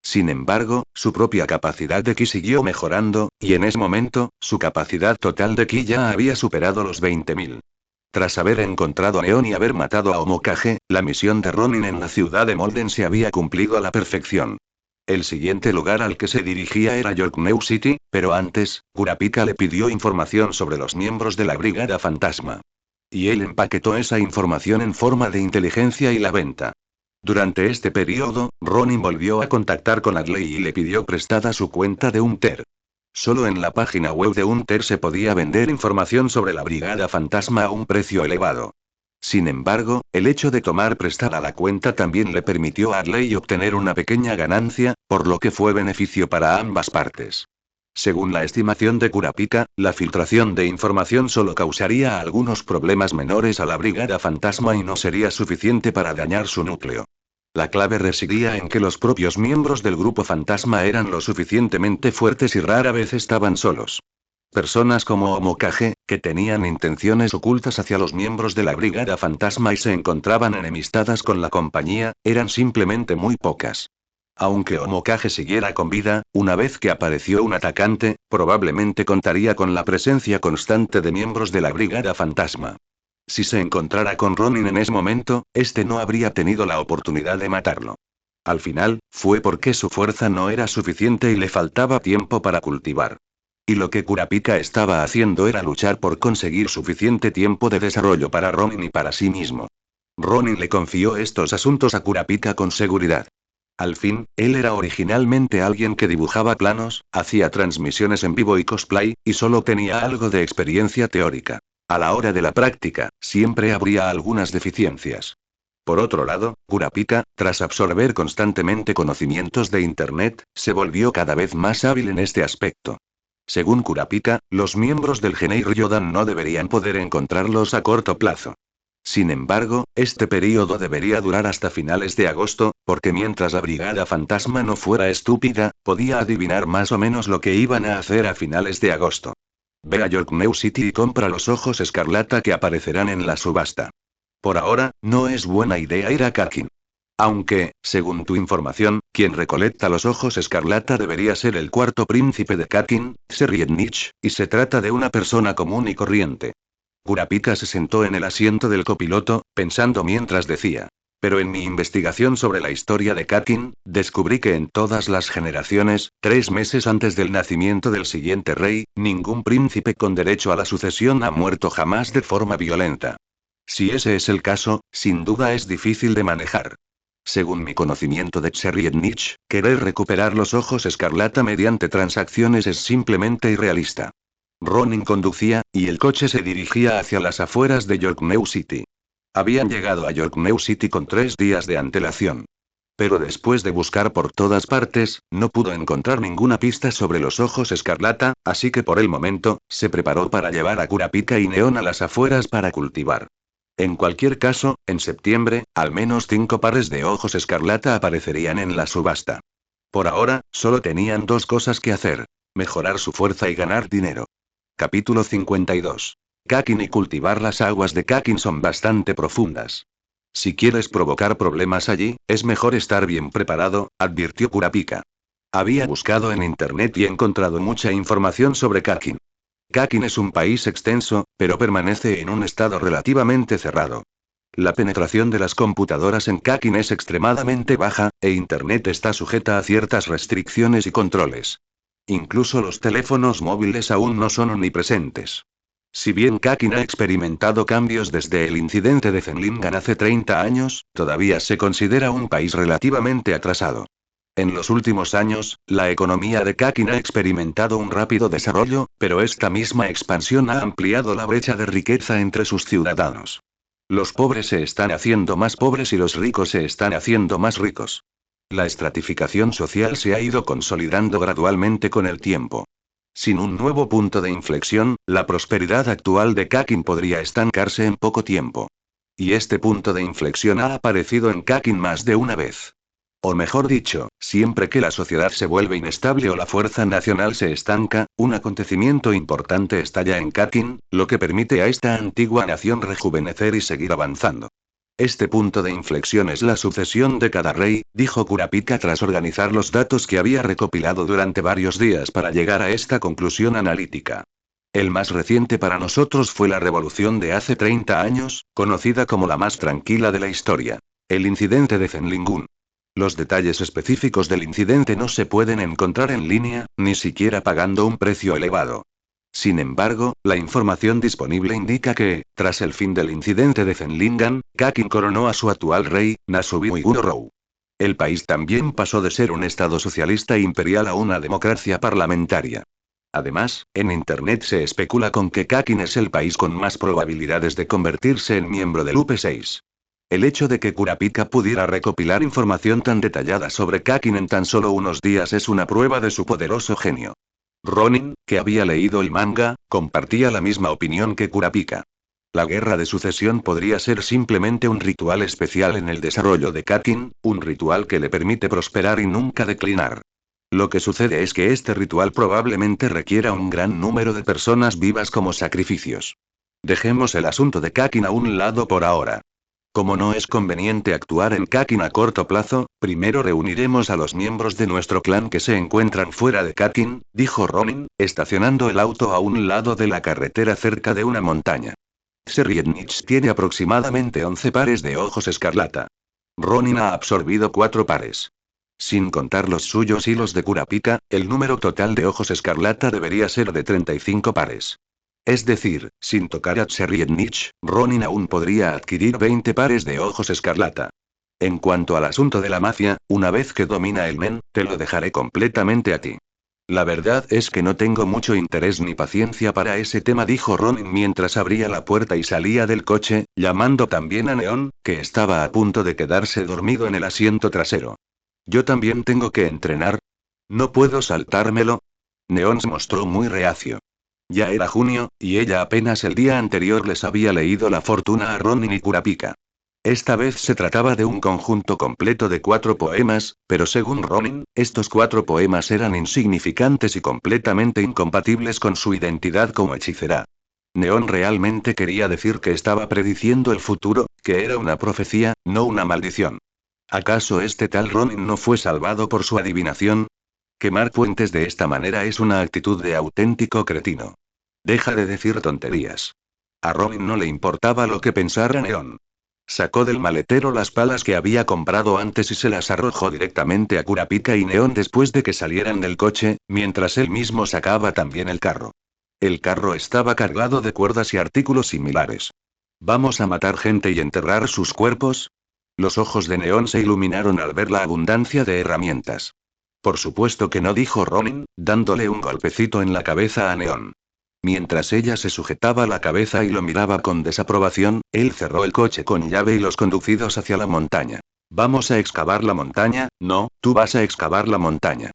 Sin embargo, su propia capacidad de ki siguió mejorando, y en ese momento, su capacidad total de ki ya había superado los 20.000. Tras haber encontrado a Neon y haber matado a Omokage, la misión de Ronin en la ciudad de Molden se había cumplido a la perfección. El siguiente lugar al que se dirigía era Yorknew City, pero antes, Kurapika le pidió información sobre los miembros de la Brigada Fantasma. Y él empaquetó esa información en forma de inteligencia y la venta. Durante este periodo, Ronin volvió a contactar con Adley y le pidió prestada su cuenta de Unter. Solo en la página web de Unter se podía vender información sobre la Brigada Fantasma a un precio elevado. Sin embargo, el hecho de tomar prestada la cuenta también le permitió a Adley obtener una pequeña ganancia, por lo que fue beneficio para ambas partes. Según la estimación de Kurapika, la filtración de información solo causaría algunos problemas menores a la Brigada Fantasma y no sería suficiente para dañar su núcleo. La clave residía en que los propios miembros del grupo fantasma eran lo suficientemente fuertes y rara vez estaban solos. Personas como Omokage, que tenían intenciones ocultas hacia los miembros de la brigada fantasma y se encontraban enemistadas con la compañía, eran simplemente muy pocas. Aunque Omokage siguiera con vida, una vez que apareció un atacante, probablemente contaría con la presencia constante de miembros de la brigada fantasma. Si se encontrara con Ronin en ese momento, este no habría tenido la oportunidad de matarlo. Al final, fue porque su fuerza no era suficiente y le faltaba tiempo para cultivar. Y lo que Kurapika estaba haciendo era luchar por conseguir suficiente tiempo de desarrollo para Ronin y para sí mismo. Ronin le confió estos asuntos a Kurapika con seguridad. Al fin, él era originalmente alguien que dibujaba planos, hacía transmisiones en vivo y cosplay, y solo tenía algo de experiencia teórica. A la hora de la práctica, siempre habría algunas deficiencias. Por otro lado, Kurapika, tras absorber constantemente conocimientos de Internet, se volvió cada vez más hábil en este aspecto. Según Kurapika, los miembros del Genei Ryodan no deberían poder encontrarlos a corto plazo. Sin embargo, este período debería durar hasta finales de agosto, porque mientras la Brigada Fantasma no fuera estúpida, podía adivinar más o menos lo que iban a hacer a finales de agosto. Ve a York New City y compra los ojos escarlata que aparecerán en la subasta. Por ahora, no es buena idea ir a Kakin. Aunque, según tu información, quien recolecta los ojos escarlata debería ser el cuarto príncipe de Kakin, Seriednich, y se trata de una persona común y corriente. Kurapika se sentó en el asiento del copiloto, pensando mientras decía. Pero en mi investigación sobre la historia de Kakin, descubrí que en todas las generaciones, 3 meses antes del nacimiento del siguiente rey, ningún príncipe con derecho a la sucesión ha muerto jamás de forma violenta. Si ese es el caso, sin duda es difícil de manejar. Según mi conocimiento de Seriednich, querer recuperar los ojos escarlata mediante transacciones es simplemente irrealista. Ronin conducía, y el coche se dirigía hacia las afueras de York New City. Habían llegado a York New City con 3 días de antelación. Pero después de buscar por todas partes, no pudo encontrar ninguna pista sobre los ojos escarlata, así que por el momento, se preparó para llevar a Kurapika y Neon a las afueras para cultivar. En cualquier caso, en septiembre, al menos 5 pares de ojos escarlata aparecerían en la subasta. Por ahora, solo tenían 2 cosas que hacer: mejorar su fuerza y ganar dinero. Capítulo 52. Kakin y cultivar. Las aguas de Kakin son bastante profundas. Si quieres provocar problemas allí, es mejor estar bien preparado, advirtió Kurapika. Había buscado en internet y encontrado mucha información sobre Kakin. Kakin es un país extenso, pero permanece en un estado relativamente cerrado. La penetración de las computadoras en Kakin es extremadamente baja, e Internet está sujeta a ciertas restricciones y controles. Incluso los teléfonos móviles aún no son omnipresentes. Si bien Kakin ha experimentado cambios desde el incidente de Zenlingan hace 30 años, todavía se considera un país relativamente atrasado. En los últimos años, la economía de Kakin ha experimentado un rápido desarrollo, pero esta misma expansión ha ampliado la brecha de riqueza entre sus ciudadanos. Los pobres se están haciendo más pobres y los ricos se están haciendo más ricos. La estratificación social se ha ido consolidando gradualmente con el tiempo. Sin un nuevo punto de inflexión, la prosperidad actual de Kakin podría estancarse en poco tiempo. Y este punto de inflexión ha aparecido en Kakin más de una vez. O mejor dicho, siempre que la sociedad se vuelve inestable o la fuerza nacional se estanca, un acontecimiento importante estalla en Kakin, lo que permite a esta antigua nación rejuvenecer y seguir avanzando. Este punto de inflexión es la sucesión de cada rey, dijo Kurapika tras organizar los datos que había recopilado durante varios días para llegar a esta conclusión analítica. El más reciente para nosotros fue la revolución de hace 30 años, conocida como la más tranquila de la historia. El incidente de Zenlingun. Los detalles específicos del incidente no se pueden encontrar en línea, ni siquiera pagando un precio elevado. Sin embargo, la información disponible indica que, tras el fin del incidente de Zenlingan, Kakin coronó a su actual rey, Nasubi Uiguro. El país también pasó de ser un estado socialista imperial a una democracia parlamentaria. Además, en Internet se especula con que Kakin es el país con más probabilidades de convertirse en miembro del UP6. El hecho de que Kurapika pudiera recopilar información tan detallada sobre Kakin en tan solo unos días es una prueba de su poderoso genio. Ronin, que había leído el manga, compartía la misma opinión que Kurapika. La guerra de sucesión podría ser simplemente un ritual especial en el desarrollo de Kakin, un ritual que le permite prosperar y nunca declinar. Lo que sucede es que este ritual probablemente requiera un gran número de personas vivas como sacrificios. Dejemos el asunto de Kakin a un lado por ahora. Como no es conveniente actuar en Kakin a corto plazo, primero reuniremos a los miembros de nuestro clan que se encuentran fuera de Kakin, dijo Ronin, estacionando el auto a un lado de la carretera cerca de una montaña. Serienich tiene aproximadamente 11 pares de ojos escarlata. Ronin ha absorbido 4 pares. Sin contar los suyos y los de Kurapika, el número total de ojos escarlata debería ser de 35 pares. Es decir, sin tocar a Serienich, Ronin aún podría adquirir 20 pares de ojos escarlata. En cuanto al asunto de la mafia, una vez que domina el men, te lo dejaré completamente a ti. La verdad es que no tengo mucho interés ni paciencia para ese tema, dijo Ronin mientras abría la puerta y salía del coche, llamando también a Neon, que estaba a punto de quedarse dormido en el asiento trasero. ¿Yo también tengo que entrenar? ¿No puedo saltármelo? Neon se mostró muy reacio. Ya era junio, y ella apenas el día anterior les había leído la fortuna a Ronin y Kurapika. Esta vez se trataba de un conjunto completo de 4 poemas, pero según Ronin, estos 4 poemas eran insignificantes y completamente incompatibles con su identidad como hechicera. Neon realmente quería decir que estaba prediciendo el futuro, que era una profecía, no una maldición. ¿Acaso este tal Ronin no fue salvado por su adivinación? Quemar puentes de esta manera es una actitud de auténtico cretino. Deja de decir tonterías. A Ronin no le importaba lo que pensara Neon. Sacó del maletero las palas que había comprado antes y se las arrojó directamente a Kurapika y Neon después de que salieran del coche, mientras él mismo sacaba también el carro. El carro estaba cargado de cuerdas y artículos similares. ¿Vamos a matar gente y enterrar sus cuerpos? Los ojos de Neon se iluminaron al ver la abundancia de herramientas. Por supuesto que no, dijo Ronin, dándole un golpecito en la cabeza a Neon. Mientras ella se sujetaba la cabeza y lo miraba con desaprobación, él cerró el coche con llave y los conducidos hacia la montaña. ¿Vamos a excavar la montaña? No, tú vas a excavar la montaña.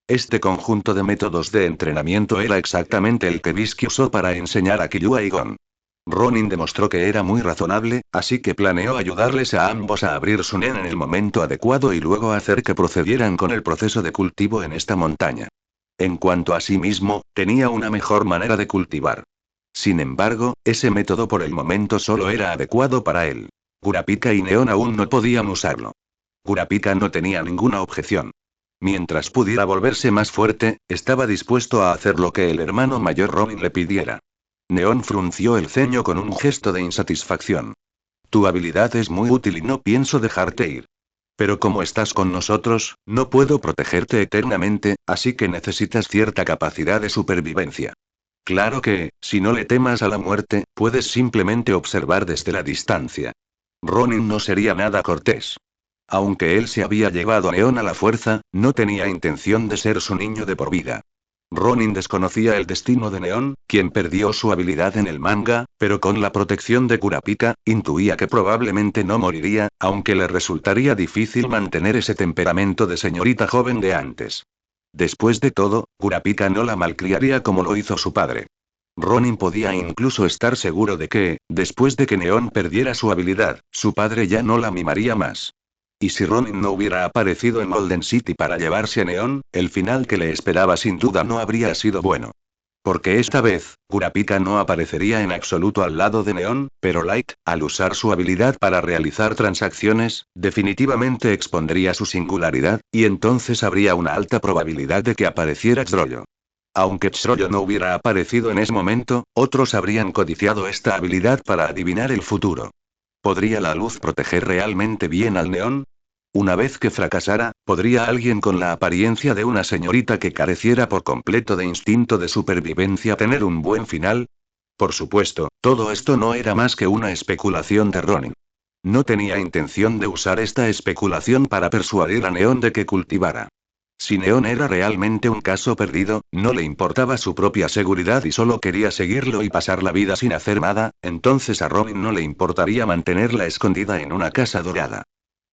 Este conjunto de métodos de entrenamiento era exactamente el que Bisky usó para enseñar a Killua y Gon. Ronin demostró que era muy razonable, así que planeó ayudarles a ambos a abrir su nen en el momento adecuado y luego hacer que procedieran con el proceso de cultivo en esta montaña. En cuanto a sí mismo, tenía una mejor manera de cultivar. Sin embargo, ese método por el momento solo era adecuado para él. Kurapika y Neon aún no podían usarlo. Kurapika no tenía ninguna objeción. Mientras pudiera volverse más fuerte, estaba dispuesto a hacer lo que el hermano mayor Ronin le pidiera. Neon frunció el ceño con un gesto de insatisfacción. Tu habilidad es muy útil y no pienso dejarte ir. Pero como estás con nosotros, no puedo protegerte eternamente, así que necesitas cierta capacidad de supervivencia. Claro que, si no le temas a la muerte, puedes simplemente observar desde la distancia. Ronin no sería nada cortés. Aunque él se había llevado a Neon a la fuerza, no tenía intención de ser su niño de por vida. Ronin desconocía el destino de Neon, quien perdió su habilidad en el manga, pero con la protección de Kurapika, intuía que probablemente no moriría, aunque le resultaría difícil mantener ese temperamento de señorita joven de antes. Después de todo, Kurapika no la malcriaría como lo hizo su padre. Ronin podía incluso estar seguro de que, después de que Neon perdiera su habilidad, su padre ya no la mimaría más. Y si Ronin no hubiera aparecido en Golden City para llevarse a Neon, el final que le esperaba sin duda no habría sido bueno. Porque esta vez, Kurapika no aparecería en absoluto al lado de Neon, pero Light, al usar su habilidad para realizar transacciones, definitivamente expondría su singularidad, y entonces habría una alta probabilidad de que apareciera Xrollo. Aunque Xrollo no hubiera aparecido en ese momento, otros habrían codiciado esta habilidad para adivinar el futuro. ¿Podría la luz proteger realmente bien al Neón? Una vez que fracasara, ¿podría alguien con la apariencia de una señorita que careciera por completo de instinto de supervivencia tener un buen final? Por supuesto, todo esto no era más que una especulación de Ronin. No tenía intención de usar esta especulación para persuadir a Neon de que cultivara. Si Neon era realmente un caso perdido, no le importaba su propia seguridad y solo quería seguirlo y pasar la vida sin hacer nada, entonces a Ronin no le importaría mantenerla escondida en una casa dorada.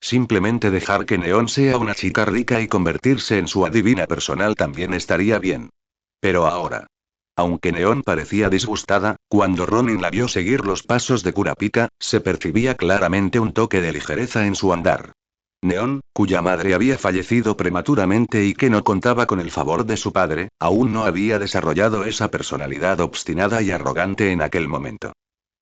Simplemente dejar que Neon sea una chica rica y convertirse en su adivina personal también estaría bien. Pero ahora. Aunque Neon parecía disgustada, Cuando Ronin la vio seguir los pasos de Kurapika, se percibía claramente un toque de ligereza en su andar. Neon, cuya madre había fallecido prematuramente y que no contaba con el favor de su padre, aún no había desarrollado esa personalidad obstinada y arrogante en aquel momento.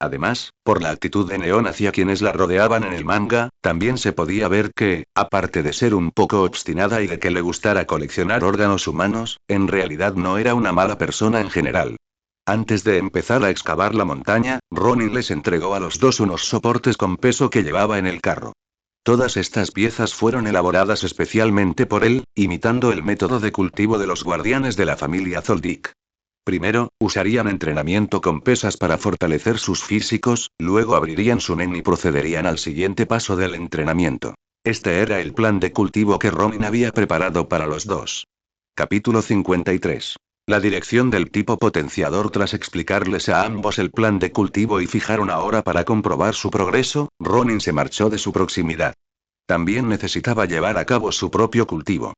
Además, por la actitud de Neon hacia quienes la rodeaban en el manga, también se podía ver que, aparte de ser un poco obstinada y de que le gustara coleccionar órganos humanos, en realidad no era una mala persona en general. Antes de empezar a excavar la montaña, Ronin les entregó a los dos unos soportes con peso que llevaba en el carro. Todas estas piezas fueron elaboradas especialmente por él, imitando el método de cultivo de los guardianes de la familia Zoldyck. Primero, usarían entrenamiento con pesas para fortalecer sus físicos, luego abrirían su nen y procederían al siguiente paso del entrenamiento. Este era el plan de cultivo que Ronin había preparado para los dos. Capítulo 53. La dirección del tipo potenciador. Tras explicarles a ambos el plan de cultivo y fijar una hora para comprobar su progreso, Ronin se marchó de su proximidad. También necesitaba llevar a cabo su propio cultivo.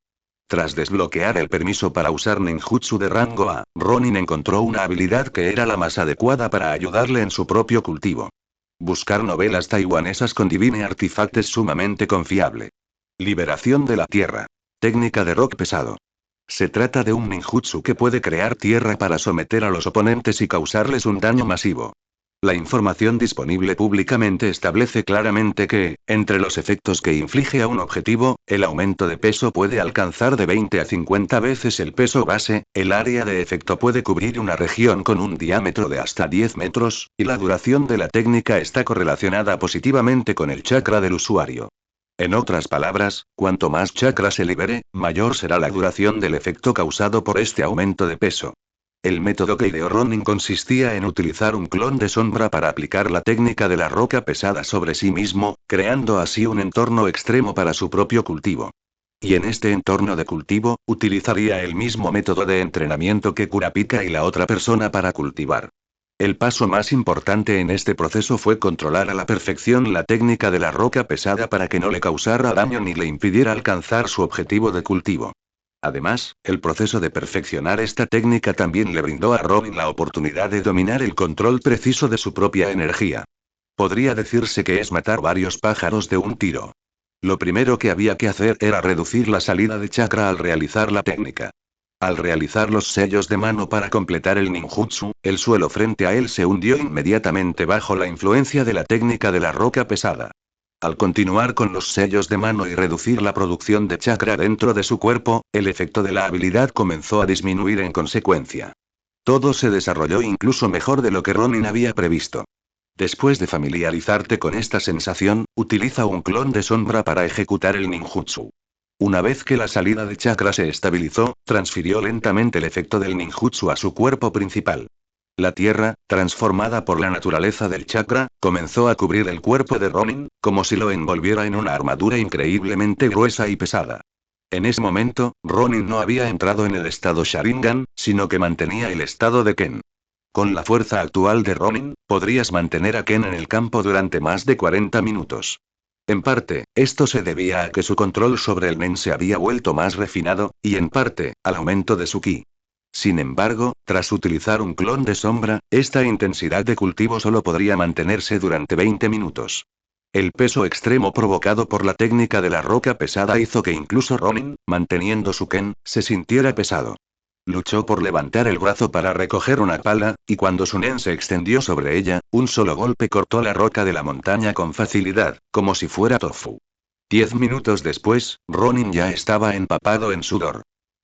Tras desbloquear el permiso para usar ninjutsu de rango A, Ronin encontró una habilidad que era la más adecuada para ayudarle en su propio cultivo. Buscar novelas taiwanesas con Divine Artifact es sumamente confiable. Liberación de la tierra. Técnica de rock pesado. Se trata de un ninjutsu que puede crear tierra para someter a los oponentes y causarles un daño masivo. La información disponible públicamente establece claramente que, entre los efectos que inflige a un objetivo, el aumento de peso puede alcanzar de 20 a 50 veces el peso base, el área de efecto puede cubrir una región con un diámetro de hasta 10 metros, y la duración de la técnica está correlacionada positivamente con el chakra del usuario. En otras palabras, cuanto más chakra se libere, mayor será la duración del efecto causado por este aumento de peso. El método que ideó Ronin consistía en utilizar un clon de sombra para aplicar la técnica de la roca pesada sobre sí mismo, creando así un entorno extremo para su propio cultivo. Y en este entorno de cultivo, utilizaría el mismo método de entrenamiento que Kurapika y la otra persona para cultivar. El paso más importante en este proceso fue controlar a la perfección la técnica de la roca pesada para que no le causara daño ni le impidiera alcanzar su objetivo de cultivo. Además, el proceso de perfeccionar esta técnica también le brindó a Ronin la oportunidad de dominar el control preciso de su propia energía. Podría decirse que es matar varios pájaros de un tiro. Lo primero que había que hacer era reducir la salida de chakra al realizar la técnica. Al realizar los sellos de mano para completar el ninjutsu, el suelo frente a él se hundió inmediatamente bajo la influencia de la técnica de la roca pesada. Al continuar con los sellos de mano y reducir la producción de chakra dentro de su cuerpo, el efecto de la habilidad comenzó a disminuir en consecuencia. Todo se desarrolló incluso mejor de lo que Ronin había previsto. Después de familiarizarte con esta sensación, utiliza un clon de sombra para ejecutar el ninjutsu. Una vez que la salida de chakra se estabilizó, transfirió lentamente el efecto del ninjutsu a su cuerpo principal. La tierra, transformada por la naturaleza del chakra, comenzó a cubrir el cuerpo de Ronin, como si lo envolviera en una armadura increíblemente gruesa y pesada. En ese momento, Ronin no había entrado en el estado Sharingan, sino que mantenía el estado de Ken. Con la fuerza actual de Ronin, podrías mantener a Ken en el campo durante más de 40 minutos. En parte, esto se debía a que su control sobre el Nen se había vuelto más refinado, y en parte, al aumento de su ki. Sin embargo, tras utilizar un clon de sombra, esta intensidad de cultivo solo podría mantenerse durante 20 minutos. El peso extremo provocado por la técnica de la roca pesada hizo que incluso Ronin, manteniendo su Ken, se sintiera pesado. Luchó por levantar el brazo para recoger una pala, y cuando su Nen se extendió sobre ella, un solo golpe cortó la roca de la montaña con facilidad, como si fuera tofu. 10 minutos después, Ronin ya estaba empapado en sudor.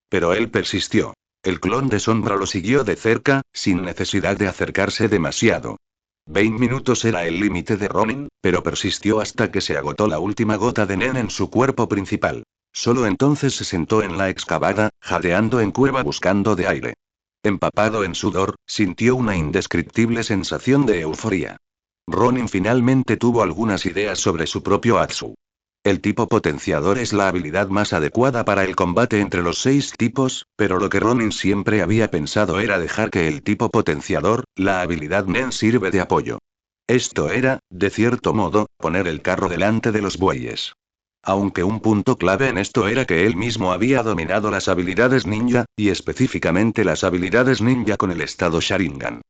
Pero él persistió. El clon de sombra lo siguió de cerca, sin necesidad de acercarse demasiado. 20 minutos era el límite de Ronin, pero persistió hasta que se agotó la última gota de Nen en su cuerpo principal. Solo entonces se sentó en la excavada, jadeando en curva buscando de aire. Empapado en sudor, sintió una indescriptible sensación de euforia. Ronin finalmente tuvo algunas ideas sobre su propio Atsu. El tipo potenciador es la habilidad más adecuada para el combate entre los 6 tipos, pero lo que Ronin siempre había pensado era dejar que el tipo potenciador, la habilidad Nen, sirve de apoyo. Esto era, de cierto modo, poner el carro delante de los bueyes. Aunque un punto clave en esto era que él mismo había dominado las habilidades ninja, y específicamente las habilidades ninja con el estado Sharingan.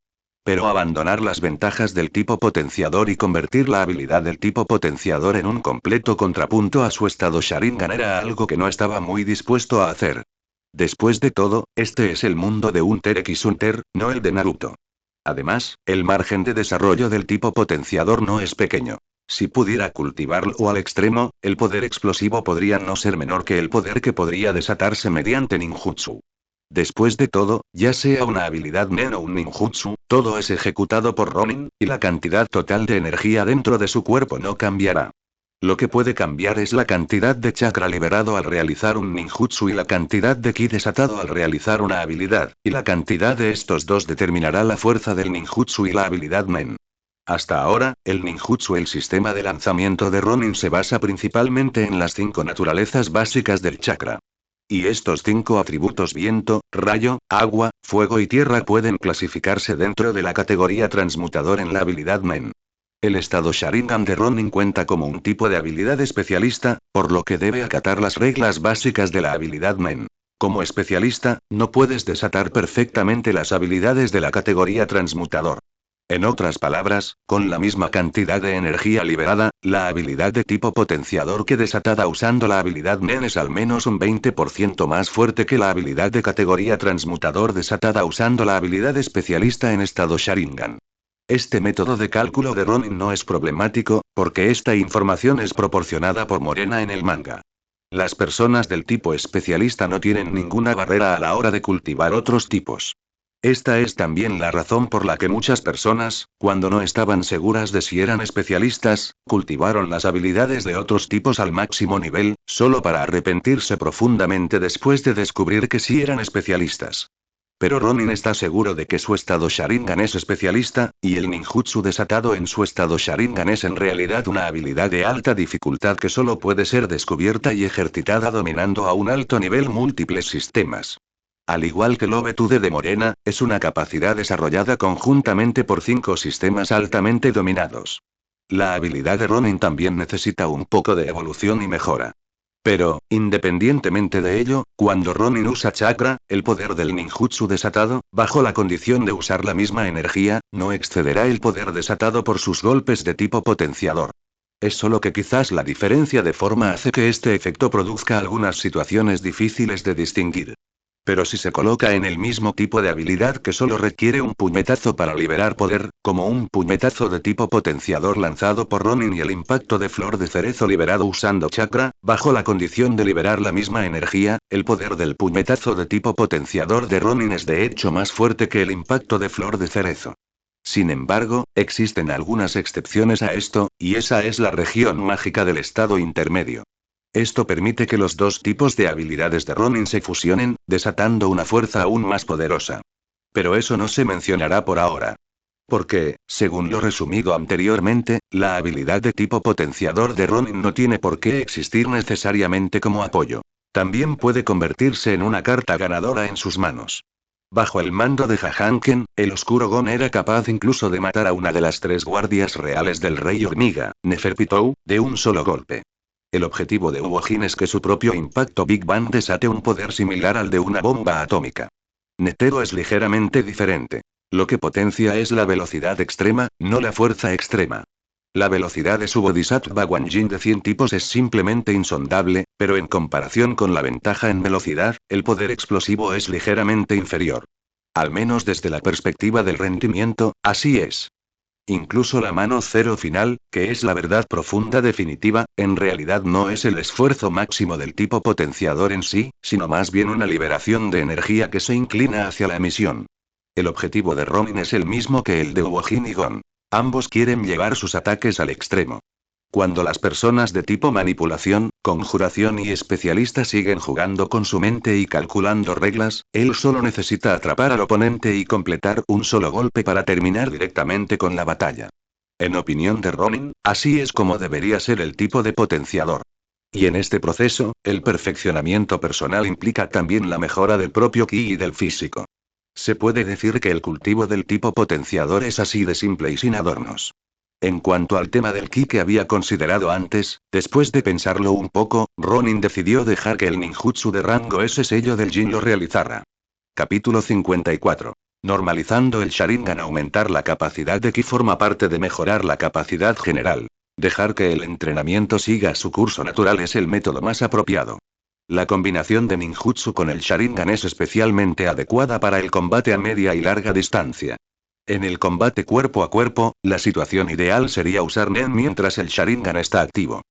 Pero abandonar las ventajas del tipo potenciador y convertir la habilidad del tipo potenciador en un completo contrapunto a su estado Sharingan era algo que no estaba muy dispuesto a hacer. Después de todo, este es el mundo de Hunter x Hunter, no el de Naruto. Además, el margen de desarrollo del tipo potenciador no es pequeño. Si pudiera cultivarlo al extremo, el poder explosivo podría no ser menor que el poder que podría desatarse mediante ninjutsu. Después de todo, ya sea una habilidad nen o un ninjutsu, todo es ejecutado por Ronin, y la cantidad total de energía dentro de su cuerpo no cambiará. Lo que puede cambiar es la cantidad de chakra liberado al realizar un ninjutsu y la cantidad de ki desatado al realizar una habilidad, y la cantidad de estos dos determinará la fuerza del ninjutsu y la habilidad nen. Hasta ahora, el ninjutsu, el sistema de lanzamiento de Ronin, se basa principalmente en las 5 naturalezas básicas del chakra. Y estos 5 atributos viento, rayo, agua, fuego y tierra pueden clasificarse dentro de la categoría transmutador en la habilidad nen. El estado Sharingan de Ronin cuenta como un tipo de habilidad especialista, por lo que debe acatar las reglas básicas de la habilidad nen. Como especialista, no puedes desatar perfectamente las habilidades de la categoría transmutador. En otras palabras, con la misma cantidad de energía liberada, la habilidad de tipo potenciador que desatada usando la habilidad nen es al menos un 20% más fuerte que la habilidad de categoría transmutador desatada usando la habilidad especialista en estado Sharingan. Este método de cálculo de Ronin no es problemático, porque esta información es proporcionada por Morena en el manga. Las personas del tipo especialista no tienen ninguna barrera a la hora de cultivar otros tipos. Esta es también la razón por la que muchas personas, cuando no estaban seguras de si eran especialistas, cultivaron las habilidades de otros tipos al máximo nivel, solo para arrepentirse profundamente después de descubrir que sí eran especialistas. Pero Ronin está seguro de que su estado Sharingan es especialista, y el ninjutsu desatado en su estado Sharingan es en realidad una habilidad de alta dificultad que solo puede ser descubierta y ejercitada dominando a un alto nivel múltiples sistemas. Al igual que el Obetude de Morena, es una capacidad desarrollada conjuntamente por 5 sistemas altamente dominados. La habilidad de Ronin también necesita un poco de evolución y mejora. Pero, independientemente de ello, cuando Ronin usa chakra, el poder del ninjutsu desatado, bajo la condición de usar la misma energía, no excederá el poder desatado por sus golpes de tipo potenciador. Es solo que quizás la diferencia de forma hace que este efecto produzca algunas situaciones difíciles de distinguir. Pero si se coloca en el mismo tipo de habilidad que solo requiere un puñetazo para liberar poder, como un puñetazo de tipo potenciador lanzado por Ronin y el impacto de flor de cerezo liberado usando chakra, bajo la condición de liberar la misma energía, el poder del puñetazo de tipo potenciador de Ronin es de hecho más fuerte que el impacto de flor de cerezo. Sin embargo, existen algunas excepciones a esto, y esa es la región mágica del estado intermedio. Esto permite que los dos tipos de habilidades de Ronin se fusionen, desatando una fuerza aún más poderosa. Pero eso no se mencionará por ahora. Porque, según lo resumido anteriormente, la habilidad de tipo potenciador de Ronin no tiene por qué existir necesariamente como apoyo. También puede convertirse en una carta ganadora en sus manos. Bajo el mando de Jahanken, el oscuro Gon era capaz incluso de matar a una de las 3 guardias reales del Rey Hormiga, Neferpitou, de un solo golpe. El objetivo de Uojin es que su propio impacto Big Bang desate un poder similar al de una bomba atómica. Netero es ligeramente diferente. Lo que potencia es la velocidad extrema, no la fuerza extrema. La velocidad de su Bodhisattva Wanjin de 100 tipos es simplemente insondable, pero en comparación con la ventaja en velocidad, el poder explosivo es ligeramente inferior. Al menos desde la perspectiva del rendimiento, así es. Incluso la mano cero final, que es la verdad profunda definitiva, en realidad no es el esfuerzo máximo del tipo potenciador en sí, sino más bien una liberación de energía que se inclina hacia la emisión. El objetivo de Ronin es el mismo que el de Uojin y Gon. Ambos quieren llevar sus ataques al extremo. Cuando las personas de tipo manipulación, conjuración y especialista siguen jugando con su mente y calculando reglas, él solo necesita atrapar al oponente y completar un solo golpe para terminar directamente con la batalla. En opinión de Ronin, así es como debería ser el tipo de potenciador. Y en este proceso, el perfeccionamiento personal implica también la mejora del propio ki y del físico. Se puede decir que el cultivo del tipo potenciador es así de simple y sin adornos. En cuanto al tema del ki que había considerado antes, después de pensarlo un poco, Ronin decidió dejar que el ninjutsu de rango S sello del Jin lo realizara. Capítulo 54. Normalizando el Sharingan, aumentar la capacidad de ki forma parte de mejorar la capacidad general. Dejar que el entrenamiento siga su curso natural es el método más apropiado. La combinación de ninjutsu con el Sharingan es especialmente adecuada para el combate a media y larga distancia. En el combate cuerpo a cuerpo, la situación ideal sería usar Nen mientras el Sharingan está activo.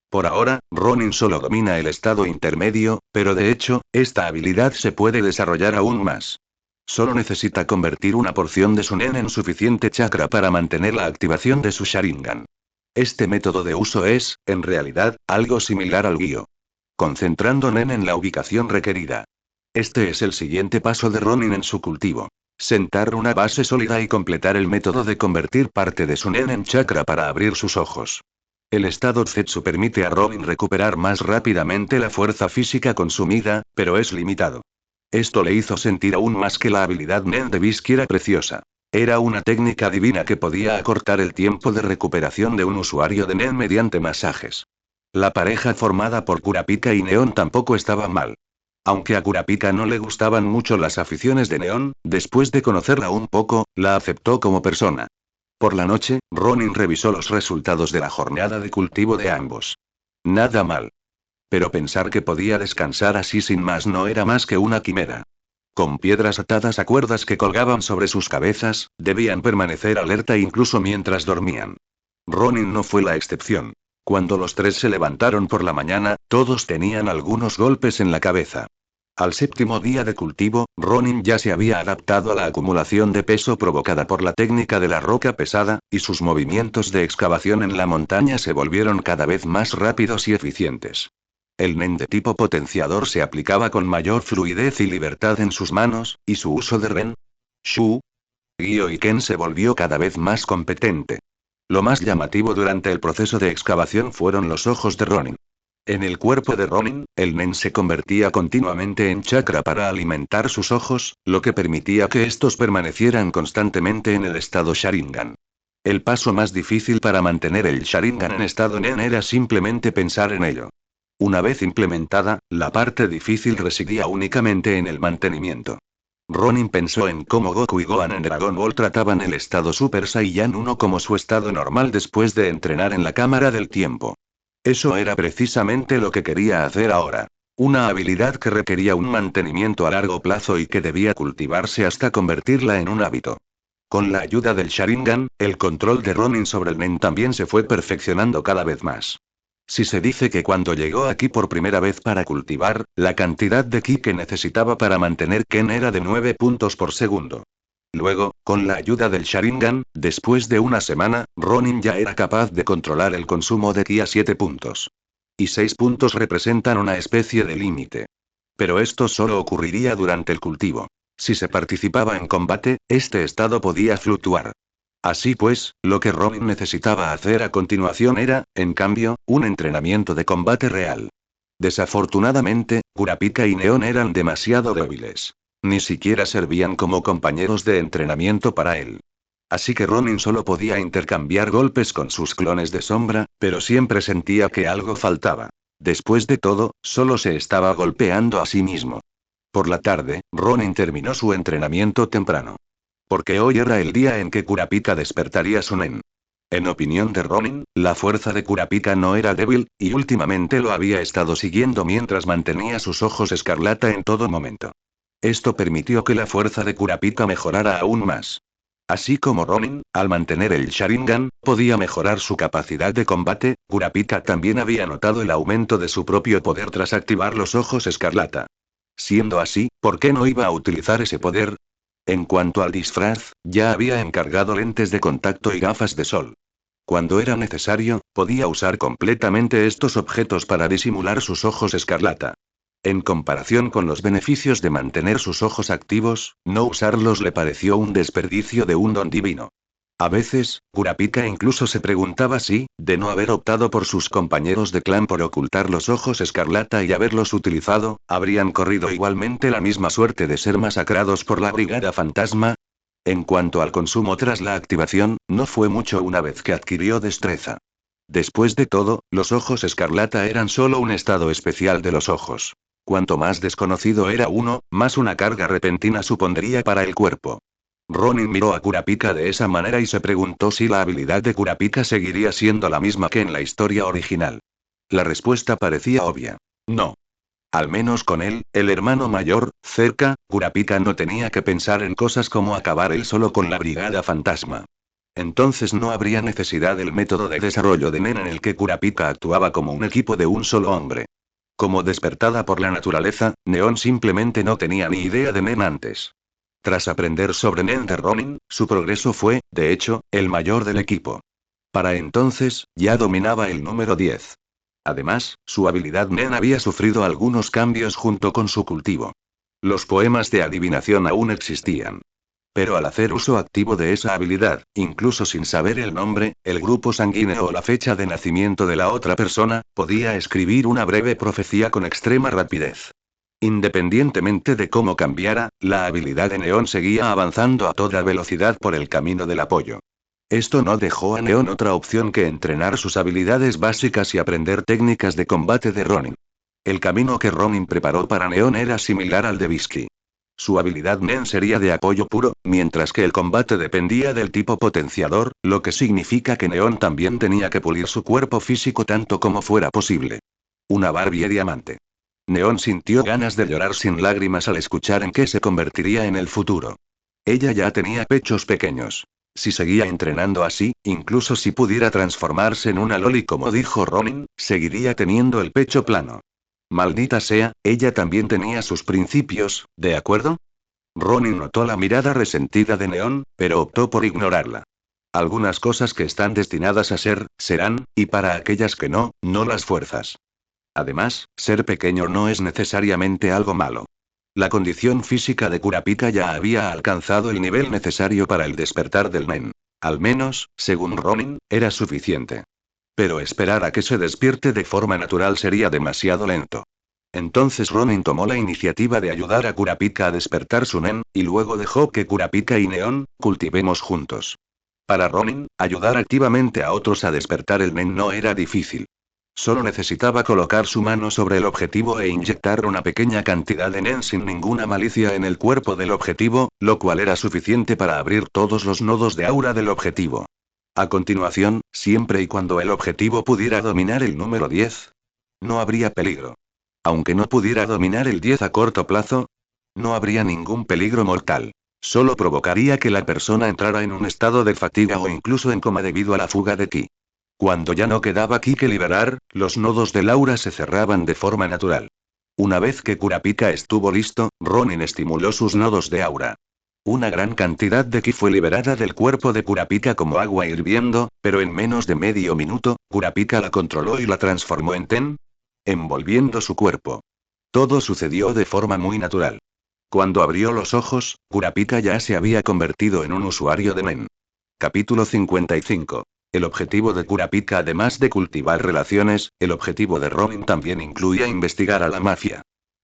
Por ahora, Ronin solo domina el estado intermedio, pero de hecho, esta habilidad se puede desarrollar aún más. Solo necesita convertir una porción de su Nen en suficiente chakra para mantener la activación de su Sharingan. Este método de uso es, en realidad, algo similar al Gyo. Concentrando Nen en la ubicación requerida. Este es el siguiente paso de Ronin en su cultivo. Sentar una base sólida y completar el método de convertir parte de su Nen en chakra para abrir sus ojos. El estado Zetsu permite a Ronin recuperar más rápidamente la fuerza física consumida, pero es limitado. Esto le hizo sentir aún más que la habilidad Nen de Bisky era preciosa. Era una técnica divina que podía acortar el tiempo de recuperación de un usuario de Nen mediante masajes. La pareja formada por Kurapika y Neon tampoco estaba mal. Aunque a Kurapika no le gustaban mucho las aficiones de Neon, después de conocerla un poco, la aceptó como persona. Por la noche, Ronin revisó los resultados de la jornada de cultivo de ambos. Nada mal. Pero pensar que podía descansar así sin más no era más que una quimera. Con piedras atadas a cuerdas que colgaban sobre sus cabezas, debían permanecer alerta incluso mientras dormían. Ronin no fue la excepción. Cuando los tres se levantaron por la mañana, todos tenían algunos golpes en la cabeza. Al séptimo día de cultivo, Ronin ya se había adaptado a la acumulación de peso provocada por la técnica de la roca pesada, y sus movimientos de excavación en la montaña se volvieron cada vez más rápidos y eficientes. El Nen de tipo potenciador se aplicaba con mayor fluidez y libertad en sus manos, y su uso de Ren, Shu, Gyo y Ken se volvió cada vez más competente. Lo más llamativo durante el proceso de excavación fueron los ojos de Ronin. En el cuerpo de Ronin, el Nen se convertía continuamente en chakra para alimentar sus ojos, lo que permitía que estos permanecieran constantemente en el estado Sharingan. El paso más difícil para mantener el Sharingan en estado Nen era simplemente pensar en ello. Una vez implementada, la parte difícil residía únicamente en el mantenimiento. Ronin pensó en cómo Goku y Gohan en Dragon Ball trataban el estado Super Saiyan 1 como su estado normal después de entrenar en la cámara del tiempo. Eso era precisamente lo que quería hacer ahora. Una habilidad que requería un mantenimiento a largo plazo y que debía cultivarse hasta convertirla en un hábito. Con la ayuda del Sharingan, el control de Ronin sobre el Nen también se fue perfeccionando cada vez más. Si se dice que cuando llegó aquí por primera vez para cultivar, la cantidad de ki que necesitaba para mantener Ken era de 9 puntos por segundo. Luego, con la ayuda del Sharingan, después de una semana, Ronin ya era capaz de controlar el consumo de ki a 7 puntos. Y 6 puntos representan una especie de límite. Pero esto solo ocurriría durante el cultivo. Si se participaba en combate, este estado podía fluctuar. Así pues, lo que Ronin necesitaba hacer a continuación era, en cambio, un entrenamiento de combate real. Desafortunadamente, Kurapika y Neon eran demasiado débiles. Ni siquiera servían como compañeros de entrenamiento para él. Así que Ronin solo podía intercambiar golpes con sus clones de sombra, pero siempre sentía que algo faltaba. Después de todo, solo se estaba golpeando a sí mismo. Por la tarde, Ronin terminó su entrenamiento temprano. Porque hoy era el día en que Kurapika despertaría su Nen. En opinión de Ronin, la fuerza de Kurapika no era débil, y últimamente lo había estado siguiendo mientras mantenía sus ojos escarlata en todo momento. Esto permitió que la fuerza de Kurapika mejorara aún más. Así como Ronin, al mantener el Sharingan, podía mejorar su capacidad de combate, Kurapika también había notado el aumento de su propio poder tras activar los ojos escarlata. Siendo así, ¿por qué no iba a utilizar ese poder? En cuanto al disfraz, ya había encargado lentes de contacto y gafas de sol. Cuando era necesario, podía usar completamente estos objetos para disimular sus ojos escarlata. En comparación con los beneficios de mantener sus ojos activos, no usarlos le pareció un desperdicio de un don divino. A veces, Kurapika incluso se preguntaba si, de no haber optado por sus compañeros de clan por ocultar los ojos escarlata y haberlos utilizado, habrían corrido igualmente la misma suerte de ser masacrados por la Brigada Fantasma. En cuanto al consumo tras la activación, no fue mucho una vez que adquirió destreza. Después de todo, los ojos escarlata eran solo un estado especial de los ojos. Cuanto más desconocido era uno, más una carga repentina supondría para el cuerpo. Ronin miró a Kurapika de esa manera y se preguntó si la habilidad de Kurapika seguiría siendo la misma que en la historia original. La respuesta parecía obvia. No. Al menos con él, el hermano mayor, cerca, Kurapika no tenía que pensar en cosas como acabar él solo con la Brigada Fantasma. Entonces no habría necesidad del método de desarrollo de Nen en el que Kurapika actuaba como un equipo de un solo hombre. Como despertada por la naturaleza, Neon simplemente no tenía ni idea de Nen antes. Tras aprender sobre Nen de Ronin, su progreso fue, de hecho, el mayor del equipo. Para entonces, ya dominaba el número 10. Además, su habilidad Nen había sufrido algunos cambios junto con su cultivo. Los poemas de adivinación aún existían. Pero al hacer uso activo de esa habilidad, incluso sin saber el nombre, el grupo sanguíneo o la fecha de nacimiento de la otra persona, podía escribir una breve profecía con extrema rapidez. Independientemente de cómo cambiara, la habilidad de Neon seguía avanzando a toda velocidad por el camino del apoyo. Esto no dejó a Neon otra opción que entrenar sus habilidades básicas y aprender técnicas de combate de Ronin. El camino que Ronin preparó para Neon era similar al de Bisky. Su habilidad Nen sería de apoyo puro, mientras que el combate dependía del tipo potenciador, lo que significa que Neon también tenía que pulir su cuerpo físico tanto como fuera posible. Una Barbie diamante. Neon sintió ganas de llorar sin lágrimas al escuchar en qué se convertiría en el futuro. Ella ya tenía pechos pequeños. Si seguía entrenando así, incluso si pudiera transformarse en una loli como dijo Ronin, seguiría teniendo el pecho plano. Maldita sea, ella también tenía sus principios, ¿de acuerdo? Ronin notó la mirada resentida de Neon, pero optó por ignorarla. Algunas cosas que están destinadas a ser, serán, y para aquellas que no, no las fuerzas. Además, ser pequeño no es necesariamente algo malo. La condición física de Kurapika ya había alcanzado el nivel necesario para el despertar del Nen. Al menos, según Ronin, era suficiente. Pero esperar a que se despierte de forma natural sería demasiado lento. Entonces Ronin tomó la iniciativa de ayudar a Kurapika a despertar su Nen, y luego dejó que Kurapika y Neon, cultivemos juntos. Para Ronin, ayudar activamente a otros a despertar el Nen no era difícil. Solo necesitaba colocar su mano sobre el objetivo e inyectar una pequeña cantidad de Nen sin ninguna malicia en el cuerpo del objetivo, lo cual era suficiente para abrir todos los nodos de aura del objetivo. A continuación, siempre y cuando el objetivo pudiera dominar el número 10, no habría peligro. Aunque no pudiera dominar el 10 a corto plazo, no habría ningún peligro mortal. Solo provocaría que la persona entrara en un estado de fatiga o incluso en coma debido a la fuga de ki. Cuando ya no quedaba ki que liberar, los nodos del aura se cerraban de forma natural. Una vez que Kurapika estuvo listo, Ronin estimuló sus nodos de aura. Una gran cantidad de ki fue liberada del cuerpo de Kurapika como agua hirviendo, pero en menos de medio minuto, Kurapika la controló y la transformó en Ten, envolviendo su cuerpo. Todo sucedió de forma muy natural. Cuando abrió los ojos, Kurapika ya se había convertido en un usuario de Nen. Capítulo 55. El objetivo de Kurapika, además de cultivar relaciones, el objetivo de Ronin también incluía investigar a la mafia.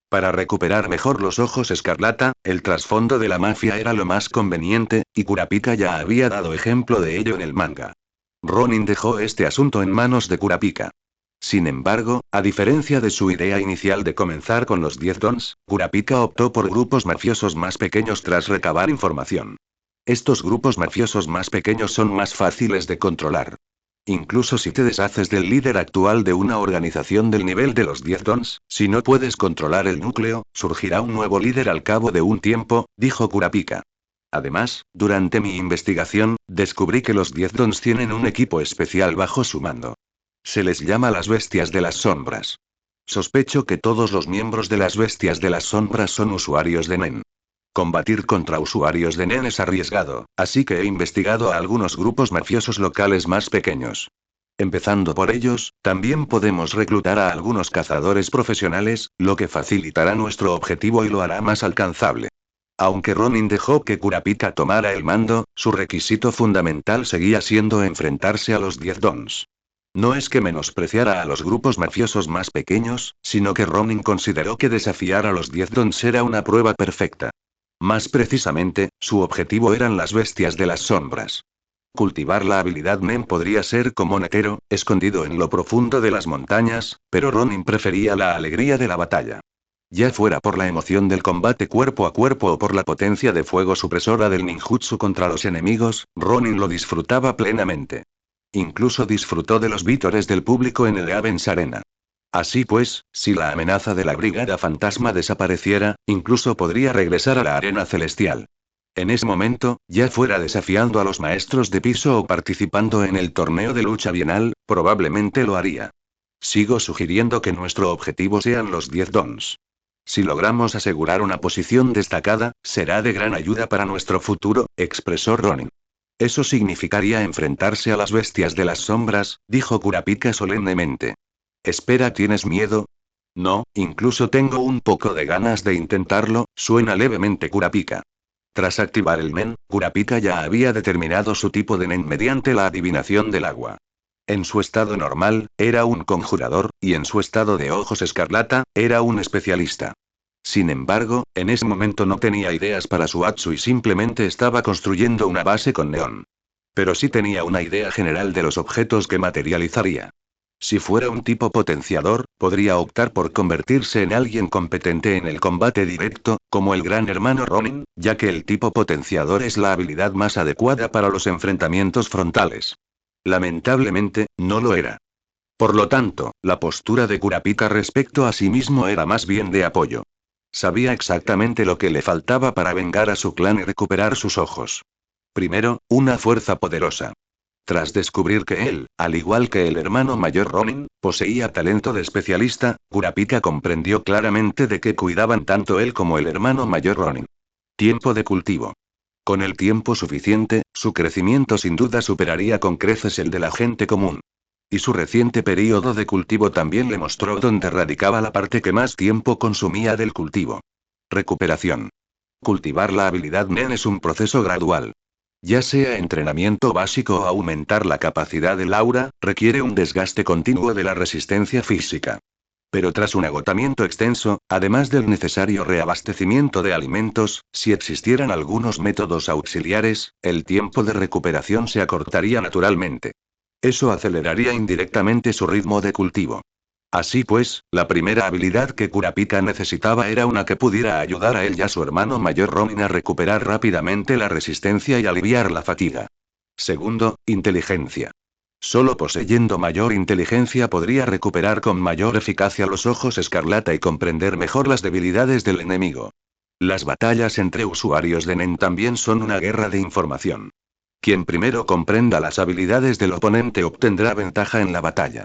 Para recuperar mejor los ojos escarlata, el trasfondo de la mafia era lo más conveniente, y Kurapika ya había dado ejemplo de ello en el manga. Ronin dejó este asunto en manos de Kurapika. Sin embargo, a diferencia de su idea inicial de comenzar con los 10 dons, Kurapika optó por grupos mafiosos más pequeños tras recabar información. Estos grupos mafiosos más pequeños son más fáciles de controlar. Incluso si te deshaces del líder actual de una organización del nivel de los 10 dons, si no puedes controlar el núcleo, surgirá un nuevo líder al cabo de un tiempo, dijo Kurapika. Además, durante mi investigación, descubrí que los 10 dons tienen un equipo especial bajo su mando. Se les llama las bestias de las sombras. Sospecho que todos los miembros de las bestias de las sombras son usuarios de Nen. Combatir contra usuarios de Nen es arriesgado, así que he investigado a algunos grupos mafiosos locales más pequeños. Empezando por ellos, también podemos reclutar a algunos cazadores profesionales, lo que facilitará nuestro objetivo y lo hará más alcanzable. Aunque Ronin dejó que Kurapika tomara el mando, su requisito fundamental seguía siendo enfrentarse a los 10 dons. No es que menospreciara a los grupos mafiosos más pequeños, sino que Ronin consideró que desafiar a los 10 dons era una prueba perfecta. Más precisamente, su objetivo eran las bestias de las sombras. Cultivar la habilidad Nen podría ser como Netero, escondido en lo profundo de las montañas, pero Ronin prefería la alegría de la batalla. Ya fuera por la emoción del combate cuerpo a cuerpo o por la potencia de fuego supresora del ninjutsu contra los enemigos, Ronin lo disfrutaba plenamente. Incluso disfrutó de los vítores del público en el Avens Arena. Así pues, si la amenaza de la Brigada Fantasma desapareciera, incluso podría regresar a la Arena Celestial. En ese momento, ya fuera desafiando a los maestros de piso o participando en el torneo de lucha bienal, probablemente lo haría. Sigo sugiriendo que nuestro objetivo sean los 10 dons. Si logramos asegurar una posición destacada, será de gran ayuda para nuestro futuro, expresó Ronin. Eso significaría enfrentarse a las bestias de las sombras, dijo Kurapika solemnemente. Espera, ¿tienes miedo? No, incluso tengo un poco de ganas de intentarlo, suena levemente Kurapika. Tras activar el Nen, Kurapika ya había determinado su tipo de Nen mediante la adivinación del agua. En su estado normal, era un conjurador, y en su estado de ojos escarlata, era un especialista. Sin embargo, en ese momento no tenía ideas para su Atsu y simplemente estaba construyendo una base con neón. Pero sí tenía una idea general de los objetos que materializaría. Si fuera un tipo potenciador, podría optar por convertirse en alguien competente en el combate directo, como el gran hermano Ronin, ya que el tipo potenciador es la habilidad más adecuada para los enfrentamientos frontales. Lamentablemente, no lo era. Por lo tanto, la postura de Kurapika respecto a sí mismo era más bien de apoyo. Sabía exactamente lo que le faltaba para vengar a su clan y recuperar sus ojos. Primero, una fuerza poderosa. Tras descubrir que él, al igual que el hermano mayor Ronin, poseía talento de especialista, Kurapika comprendió claramente de qué cuidaban tanto él como el hermano mayor Ronin. Tiempo de cultivo. Con el tiempo suficiente, su crecimiento sin duda superaría con creces el de la gente común. Y su reciente período de cultivo también le mostró dónde radicaba la parte que más tiempo consumía del cultivo. Recuperación. Cultivar la habilidad Nen es un proceso gradual. Ya sea entrenamiento básico o aumentar la capacidad del aura, requiere un desgaste continuo de la resistencia física. Pero tras un agotamiento extenso, además del necesario reabastecimiento de alimentos, si existieran algunos métodos auxiliares, el tiempo de recuperación se acortaría naturalmente. Eso aceleraría indirectamente su ritmo de cultivo. Así pues, la primera habilidad que Kurapika necesitaba era una que pudiera ayudar a él y a su hermano mayor Ronin a recuperar rápidamente la resistencia y aliviar la fatiga. Segundo, inteligencia. Solo poseyendo mayor inteligencia podría recuperar con mayor eficacia los ojos escarlata y comprender mejor las debilidades del enemigo. Las batallas entre usuarios de Nen también son una guerra de información. Quien primero comprenda las habilidades del oponente obtendrá ventaja en la batalla.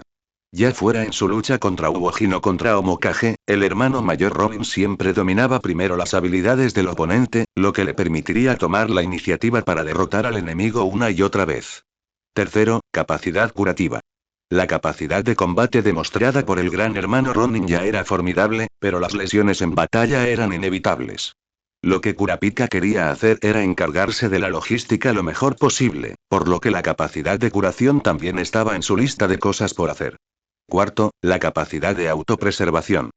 Ya fuera en su lucha contra Ubojin o contra Omokage, el hermano mayor Ronin siempre dominaba primero las habilidades del oponente, lo que le permitiría tomar la iniciativa para derrotar al enemigo una y otra vez. Tercero, capacidad curativa. La capacidad de combate demostrada por el gran hermano Ronin ya era formidable, pero las lesiones en batalla eran inevitables. Lo que Kurapika quería hacer era encargarse de la logística lo mejor posible, por lo que la capacidad de curación también estaba en su lista de cosas por hacer. Cuarto, la capacidad de autopreservación.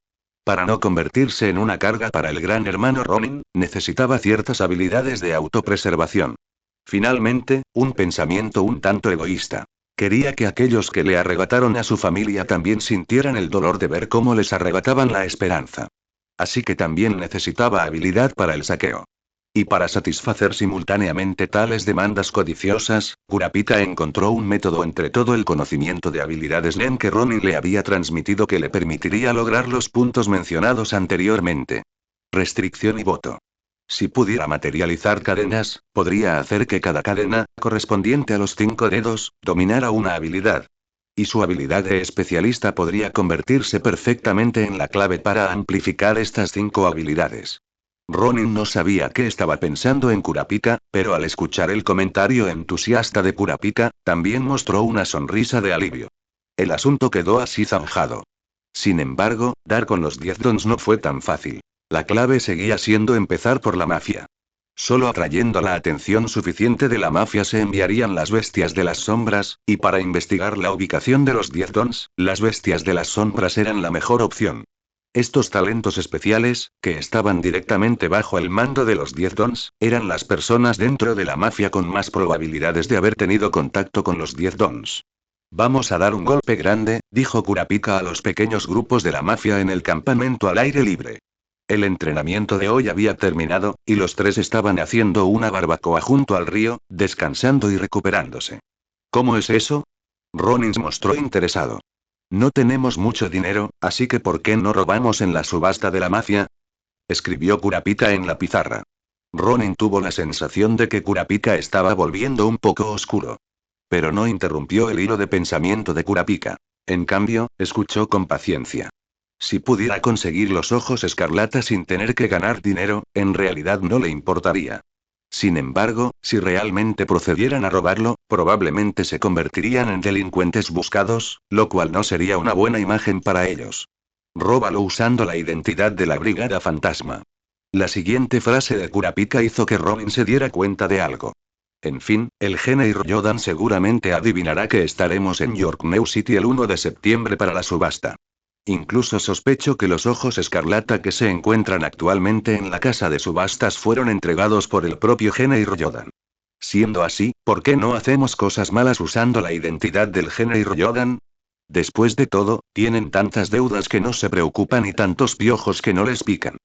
Para no convertirse en una carga para el gran hermano Ronin, necesitaba ciertas habilidades de autopreservación. Finalmente, un pensamiento un tanto egoísta. Quería que aquellos que le arrebataron a su familia también sintieran el dolor de ver cómo les arrebataban la esperanza. Así que también necesitaba habilidad para el saqueo. Y para satisfacer simultáneamente tales demandas codiciosas, Kurapika encontró un método entre todo el conocimiento de habilidades Nen que Ronin le había transmitido que le permitiría lograr los puntos mencionados anteriormente. Restricción y voto. Si pudiera materializar cadenas, podría hacer que cada cadena, correspondiente a los 5 dedos, dominara una habilidad. Y su habilidad de especialista podría convertirse perfectamente en la clave para amplificar estas 5 habilidades. Ronin no sabía qué estaba pensando en Kurapika, pero al escuchar el comentario entusiasta de Kurapika, también mostró una sonrisa de alivio. El asunto quedó así zanjado. Sin embargo, dar con los 10 dons no fue tan fácil. La clave seguía siendo empezar por la mafia. Solo atrayendo la atención suficiente de la mafia se enviarían las bestias de las sombras, y para investigar la ubicación de los 10 dons, las bestias de las sombras eran la mejor opción. Estos talentos especiales, que estaban directamente bajo el mando de los 10 dons, eran las personas dentro de la mafia con más probabilidades de haber tenido contacto con los 10 dons. Vamos a dar un golpe grande, dijo Kurapika a los pequeños grupos de la mafia en el campamento al aire libre. El entrenamiento de hoy había terminado, y los tres estaban haciendo una barbacoa junto al río, descansando y recuperándose. ¿Cómo es eso? Ronin se mostró interesado. No tenemos mucho dinero, así que ¿por qué no robamos en la subasta de la mafia? Escribió Kurapika en la pizarra. Ronin tuvo la sensación de que Kurapika estaba volviendo un poco oscuro. Pero no interrumpió el hilo de pensamiento de Kurapika. En cambio, escuchó con paciencia. Si pudiera conseguir los ojos escarlata sin tener que ganar dinero, en realidad no le importaría. Sin embargo, si realmente procedieran a robarlo, probablemente se convertirían en delincuentes buscados, lo cual no sería una buena imagen para ellos. Róbalo usando la identidad de la Brigada Fantasma. La siguiente frase de Kurapika hizo que Robin se diera cuenta de algo. En fin, el Gene Ryodan seguramente adivinará que estaremos en York New City el 1 de septiembre para la subasta. Incluso sospecho que los ojos escarlata que se encuentran actualmente en la casa de subastas fueron entregados por el propio Gene Ryodan. Siendo así, ¿por qué no hacemos cosas malas usando la identidad del Gene Ryodan? Después de todo, tienen tantas deudas que no se preocupan y tantos piojos que no les pican.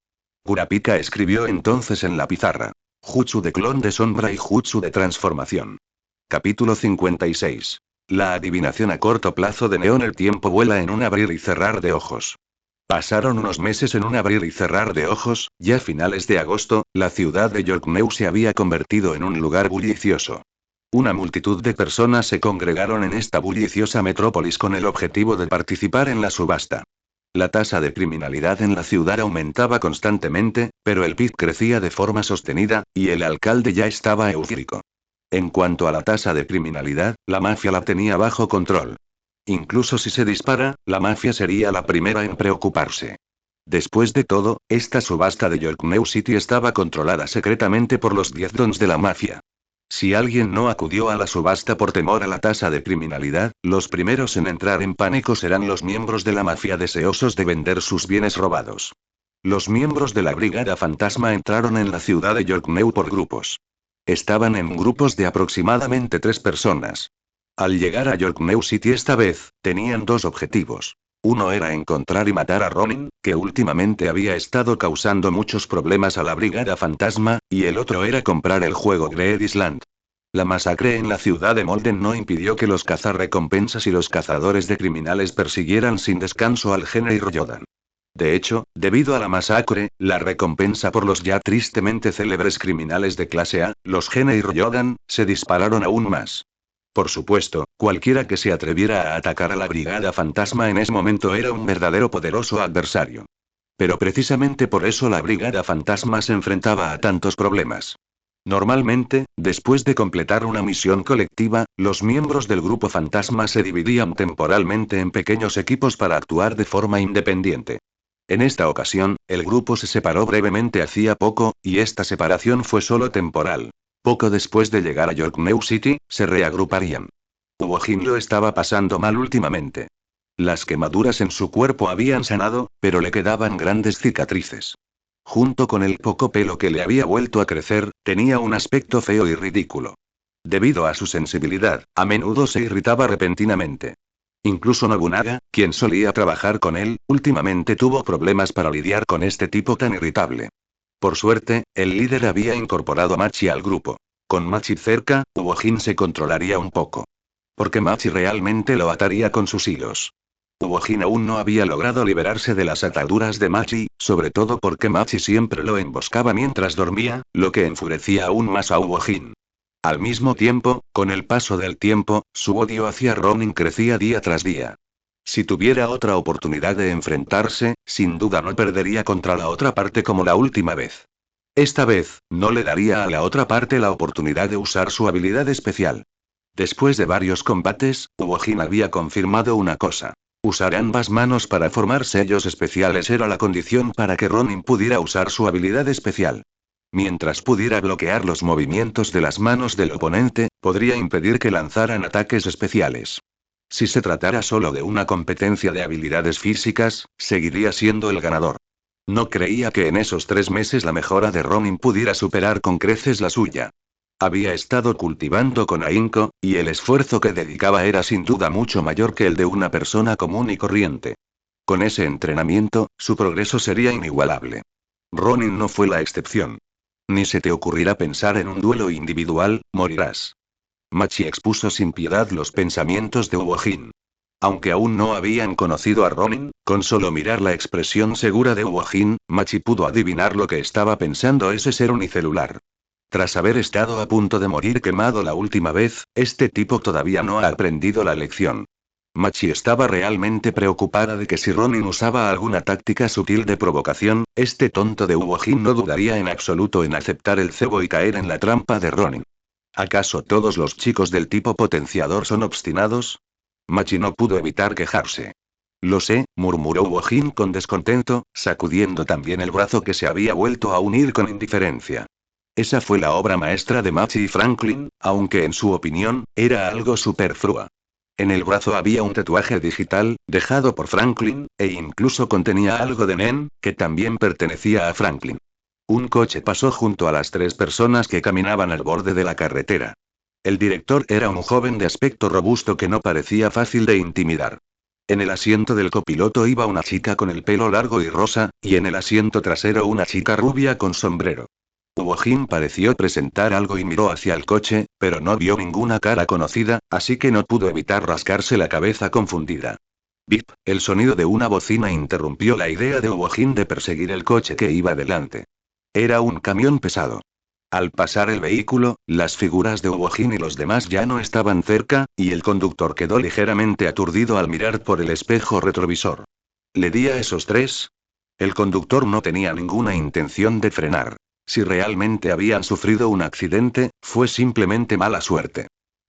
Kurapika escribió entonces en la pizarra. Jutsu de clon de sombra y Jutsu de transformación. Capítulo 56. La adivinación a corto plazo de Neon. El tiempo vuela en un abrir y cerrar de ojos. Pasaron unos meses en un abrir y cerrar de ojos, ya a finales de agosto, la ciudad de Yorknew se había convertido en un lugar bullicioso. Una multitud de personas se congregaron en esta bulliciosa metrópolis con el objetivo de participar en la subasta. La tasa de criminalidad en la ciudad aumentaba constantemente, pero el PIB crecía de forma sostenida, y el alcalde ya estaba eufórico. En cuanto a la tasa de criminalidad, la mafia la tenía bajo control. Incluso si se dispara, la mafia sería la primera en preocuparse. Después de todo, esta subasta de York New City estaba controlada secretamente por los 10 dons de la mafia. Si alguien no acudió a la subasta por temor a la tasa de criminalidad, los primeros en entrar en pánico serán los miembros de la mafia deseosos de vender sus bienes robados. Los miembros de la Brigada Fantasma entraron en la ciudad de Yorknew por grupos. Estaban en grupos de aproximadamente 3 personas. Al llegar a Yorknew City esta vez, tenían dos objetivos. Uno era encontrar y matar a Ronin, que últimamente había estado causando muchos problemas a la Brigada Fantasma, y el otro era comprar el juego Greed Island. La masacre en la ciudad de Molden no impidió que los cazarrecompensas y los cazadores de criminales persiguieran sin descanso al Gene Ryodan. De hecho, debido a la masacre, la recompensa por los ya tristemente célebres criminales de clase A, los Gene Ryodan, se dispararon aún más. Por supuesto, cualquiera que se atreviera a atacar a la Brigada Fantasma en ese momento era un verdadero poderoso adversario. Pero precisamente por eso la Brigada Fantasma se enfrentaba a tantos problemas. Normalmente, después de completar una misión colectiva, los miembros del grupo Fantasma se dividían temporalmente en pequeños equipos para actuar de forma independiente. En esta ocasión, el grupo se separó brevemente hacía poco, y esta separación fue solo temporal. Poco después de llegar a Yorknew City, se reagruparían. Uojin lo estaba pasando mal últimamente. Las quemaduras en su cuerpo habían sanado, pero le quedaban grandes cicatrices. Junto con el poco pelo que le había vuelto a crecer, tenía un aspecto feo y ridículo. Debido a su sensibilidad, a menudo se irritaba repentinamente. Incluso Nobunaga, quien solía trabajar con él, últimamente tuvo problemas para lidiar con este tipo tan irritable. Por suerte, el líder había incorporado a Machi al grupo. Con Machi cerca, Uojin se controlaría un poco. Porque Machi realmente lo ataría con sus hilos. Uojin aún no había logrado liberarse de las ataduras de Machi, sobre todo porque Machi siempre lo emboscaba mientras dormía, lo que enfurecía aún más a Uojin. Al mismo tiempo, con el paso del tiempo, su odio hacia Ronin crecía día tras día. Si tuviera otra oportunidad de enfrentarse, sin duda no perdería contra la otra parte como la última vez. Esta vez, no le daría a la otra parte la oportunidad de usar su habilidad especial. Después de varios combates, Uojin había confirmado una cosa. Usar ambas manos para formar sellos especiales era la condición para que Ronin pudiera usar su habilidad especial. Mientras pudiera bloquear los movimientos de las manos del oponente, podría impedir que lanzaran ataques especiales. Si se tratara solo de una competencia de habilidades físicas, seguiría siendo el ganador. No creía que en esos 3 meses la mejora de Ronin pudiera superar con creces la suya. Había estado cultivando con ahínco, y el esfuerzo que dedicaba era sin duda mucho mayor que el de una persona común y corriente. Con ese entrenamiento, su progreso sería inigualable. Ronin no fue la excepción. Ni se te ocurrirá pensar en un duelo individual, morirás. Machi expuso sin piedad los pensamientos de Uojin. Aunque aún no habían conocido a Ronin, con solo mirar la expresión segura de Uojin, Machi pudo adivinar lo que estaba pensando ese ser unicelular. Tras haber estado a punto de morir quemado la última vez, este tipo todavía no ha aprendido la lección. Machi estaba realmente preocupada de que si Ronin usaba alguna táctica sutil de provocación, este tonto de Uojin no dudaría en absoluto en aceptar el cebo y caer en la trampa de Ronin. ¿Acaso todos los chicos del tipo potenciador son obstinados? Machi no pudo evitar quejarse. Lo sé, murmuró Uojin con descontento, sacudiendo también el brazo que se había vuelto a unir con indiferencia. Esa fue la obra maestra de Machi y Franklin, aunque en su opinión, era algo superflua. En el brazo había un tatuaje digital, dejado por Franklin, e incluso contenía algo de Nen, que también pertenecía a Franklin. Un coche pasó junto a las tres personas que caminaban al borde de la carretera. El director era un joven de aspecto robusto que no parecía fácil de intimidar. En el asiento del copiloto iba una chica con el pelo largo y rosa, y en el asiento trasero una chica rubia con sombrero. Uojin pareció presentar algo y miró hacia el coche, pero no vio ninguna cara conocida, así que no pudo evitar rascarse la cabeza confundida. Bip, el sonido de una bocina interrumpió la idea de Uojin de perseguir el coche que iba delante. Era un camión pesado. Al pasar el vehículo, las figuras de Uojin y los demás ya no estaban cerca, y el conductor quedó ligeramente aturdido al mirar por el espejo retrovisor. ¿Le di a esos tres? El conductor no tenía ninguna intención de frenar. Si realmente habían sufrido un accidente, fue simplemente mala suerte.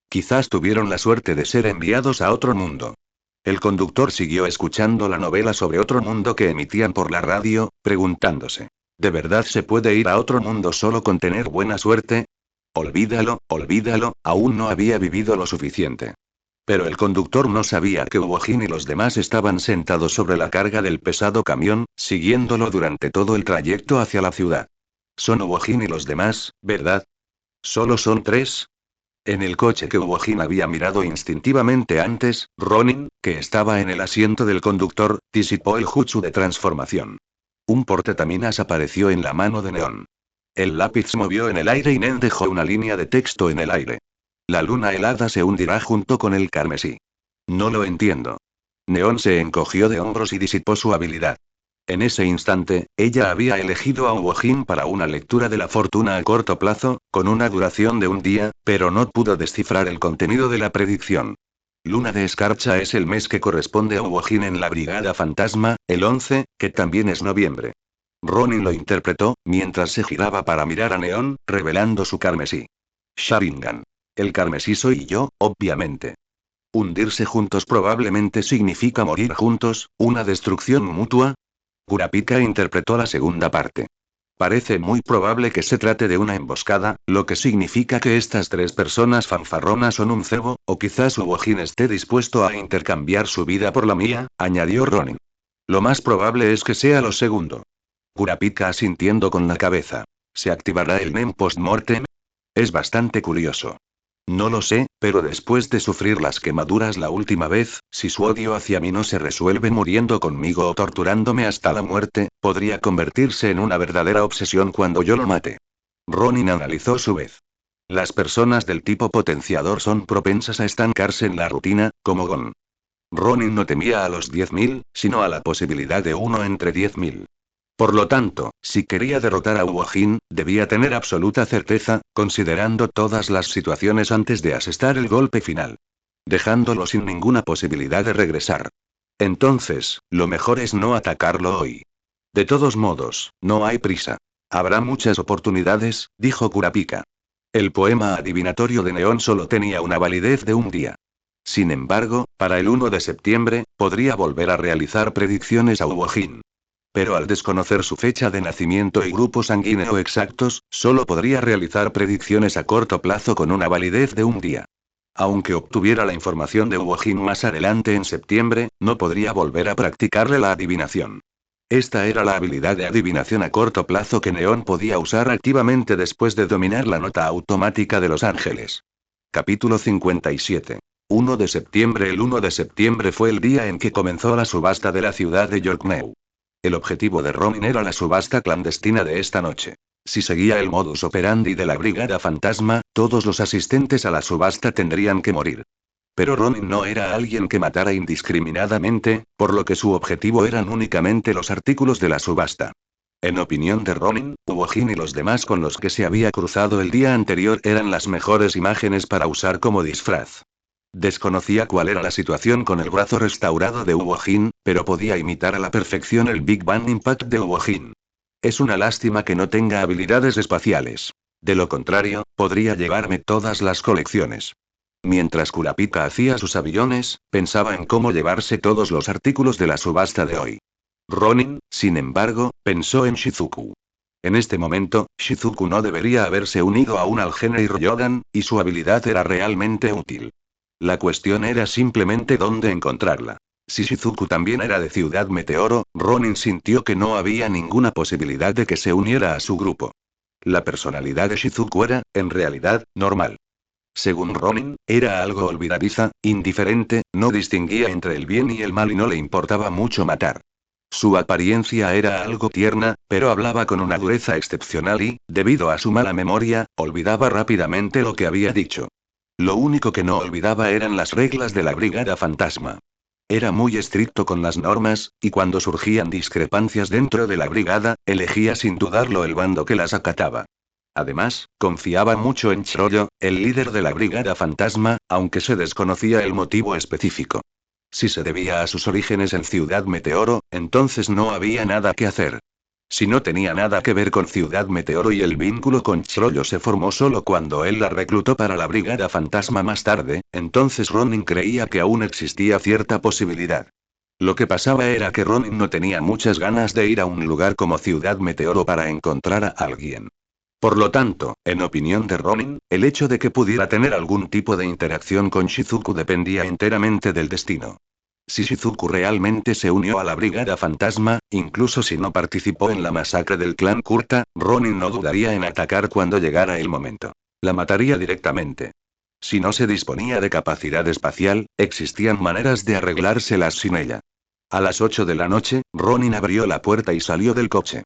Quizás tuvieron la suerte de ser enviados a otro mundo. El conductor siguió escuchando la novela sobre otro mundo que emitían por la radio, preguntándose: ¿de verdad se puede ir a otro mundo solo con tener buena suerte? Olvídalo, olvídalo, aún no había vivido lo suficiente. Pero el conductor no sabía que Uojin y los demás estaban sentados sobre la carga del pesado camión, siguiéndolo durante todo el trayecto hacia la ciudad. Son Uojin y los demás, ¿verdad? ¿Solo son tres? En el coche que Uojin había mirado instintivamente antes, Ronin, que estaba en el asiento del conductor, disipó el jutsu de transformación. Un portetaminas apareció en la mano de Neon. El lápiz se movió en el aire y Nen dejó una línea de texto en el aire. La luna helada se hundirá junto con el carmesí. No lo entiendo. Neon se encogió de hombros y disipó su habilidad. En ese instante, ella había elegido a Uojin para una lectura de la fortuna a corto plazo, con una duración de un día, pero no pudo descifrar el contenido de la predicción. Luna de escarcha es el mes que corresponde a Uojin en la Brigada Fantasma, el 11, que también es noviembre. Ronin lo interpretó, mientras se giraba para mirar a Neon, revelando su carmesí. Sharingan. El carmesí soy yo, obviamente. Hundirse juntos probablemente significa morir juntos, una destrucción mutua. Kurapika interpretó la segunda parte. Parece muy probable que se trate de una emboscada, lo que significa que estas tres personas fanfarronas son un cebo, o quizás Uojin esté dispuesto a intercambiar su vida por la mía, añadió Ronin. Lo más probable es que sea lo segundo. Kurapika asintiendo con la cabeza. ¿Se activará el NEM post-mortem? Es bastante curioso. No lo sé, pero después de sufrir las quemaduras la última vez, si su odio hacia mí no se resuelve muriendo conmigo o torturándome hasta la muerte, podría convertirse en una verdadera obsesión cuando yo lo mate. Ronin analizó su vez. Las personas del tipo potenciador son propensas a estancarse en la rutina, como Gon. Ronin no temía a los 10.000, sino a la posibilidad de uno entre 10.000. Por lo tanto, si quería derrotar a Uojin, debía tener absoluta certeza, considerando todas las situaciones antes de asestar el golpe final. Dejándolo sin ninguna posibilidad de regresar. Entonces, lo mejor es no atacarlo hoy. De todos modos, no hay prisa. Habrá muchas oportunidades, dijo Kurapika. El poema adivinatorio de Neon solo tenía una validez de un día. Sin embargo, para el 1 de septiembre, podría volver a realizar predicciones a Uojin. Pero al desconocer su fecha de nacimiento y grupo sanguíneo exactos, solo podría realizar predicciones a corto plazo con una validez de un día. Aunque obtuviera la información de Uojin más adelante en septiembre, no podría volver a practicarle la adivinación. Esta era la habilidad de adivinación a corto plazo que Neon podía usar activamente después de dominar la nota automática de los ángeles. Capítulo 57. 1 de septiembre. El 1 de septiembre fue el día en que comenzó la subasta de la ciudad de Yorkmew. El objetivo de Ronin era la subasta clandestina de esta noche. Si seguía el modus operandi de la Brigada Fantasma, todos los asistentes a la subasta tendrían que morir. Pero Ronin no era alguien que matara indiscriminadamente, por lo que su objetivo eran únicamente los artículos de la subasta. En opinión de Ronin, Wojin y los demás con los que se había cruzado el día anterior eran las mejores imágenes para usar como disfraz. Desconocía cuál era la situación con el brazo restaurado de Wojin, pero podía imitar a la perfección el Big Bang Impact de Wojin. Es una lástima que no tenga habilidades espaciales. De lo contrario, podría llevarme todas las colecciones. Mientras Kurapika hacía sus aviones, pensaba en cómo llevarse todos los artículos de la subasta de hoy. Ronin, sin embargo, pensó en Shizuku. En este momento, Shizuku no debería haberse unido aún al Genei Ryodan, y su habilidad era realmente útil. La cuestión era simplemente dónde encontrarla. Si Shizuku también era de Ciudad Meteoro, Ronin sintió que no había ninguna posibilidad de que se uniera a su grupo. La personalidad de Shizuku era, en realidad, normal. Según Ronin, era algo olvidadiza, indiferente, no distinguía entre el bien y el mal y no le importaba mucho matar. Su apariencia era algo tierna, pero hablaba con una dureza excepcional y, debido a su mala memoria, olvidaba rápidamente lo que había dicho. Lo único que no olvidaba eran las reglas de la Brigada Fantasma. Era muy estricto con las normas, y cuando surgían discrepancias dentro de la brigada, elegía sin dudarlo el bando que las acataba. Además, confiaba mucho en Chirollo, el líder de la Brigada Fantasma, aunque se desconocía el motivo específico. Si se debía a sus orígenes en Ciudad Meteoro, entonces no había nada que hacer. Si no tenía nada que ver con Ciudad Meteoro y el vínculo con Chirollo se formó solo cuando él la reclutó para la Brigada Fantasma más tarde, entonces Ronin creía que aún existía cierta posibilidad. Lo que pasaba era que Ronin no tenía muchas ganas de ir a un lugar como Ciudad Meteoro para encontrar a alguien. Por lo tanto, en opinión de Ronin, el hecho de que pudiera tener algún tipo de interacción con Shizuku dependía enteramente del destino. Si Shizuku realmente se unió a la Brigada Fantasma, incluso si no participó en la masacre del clan Kurta, Ronin no dudaría en atacar cuando llegara el momento. La mataría directamente. Si no se disponía de capacidad espacial, existían maneras de arreglárselas sin ella. A las 8 de la noche, Ronin abrió la puerta y salió del coche.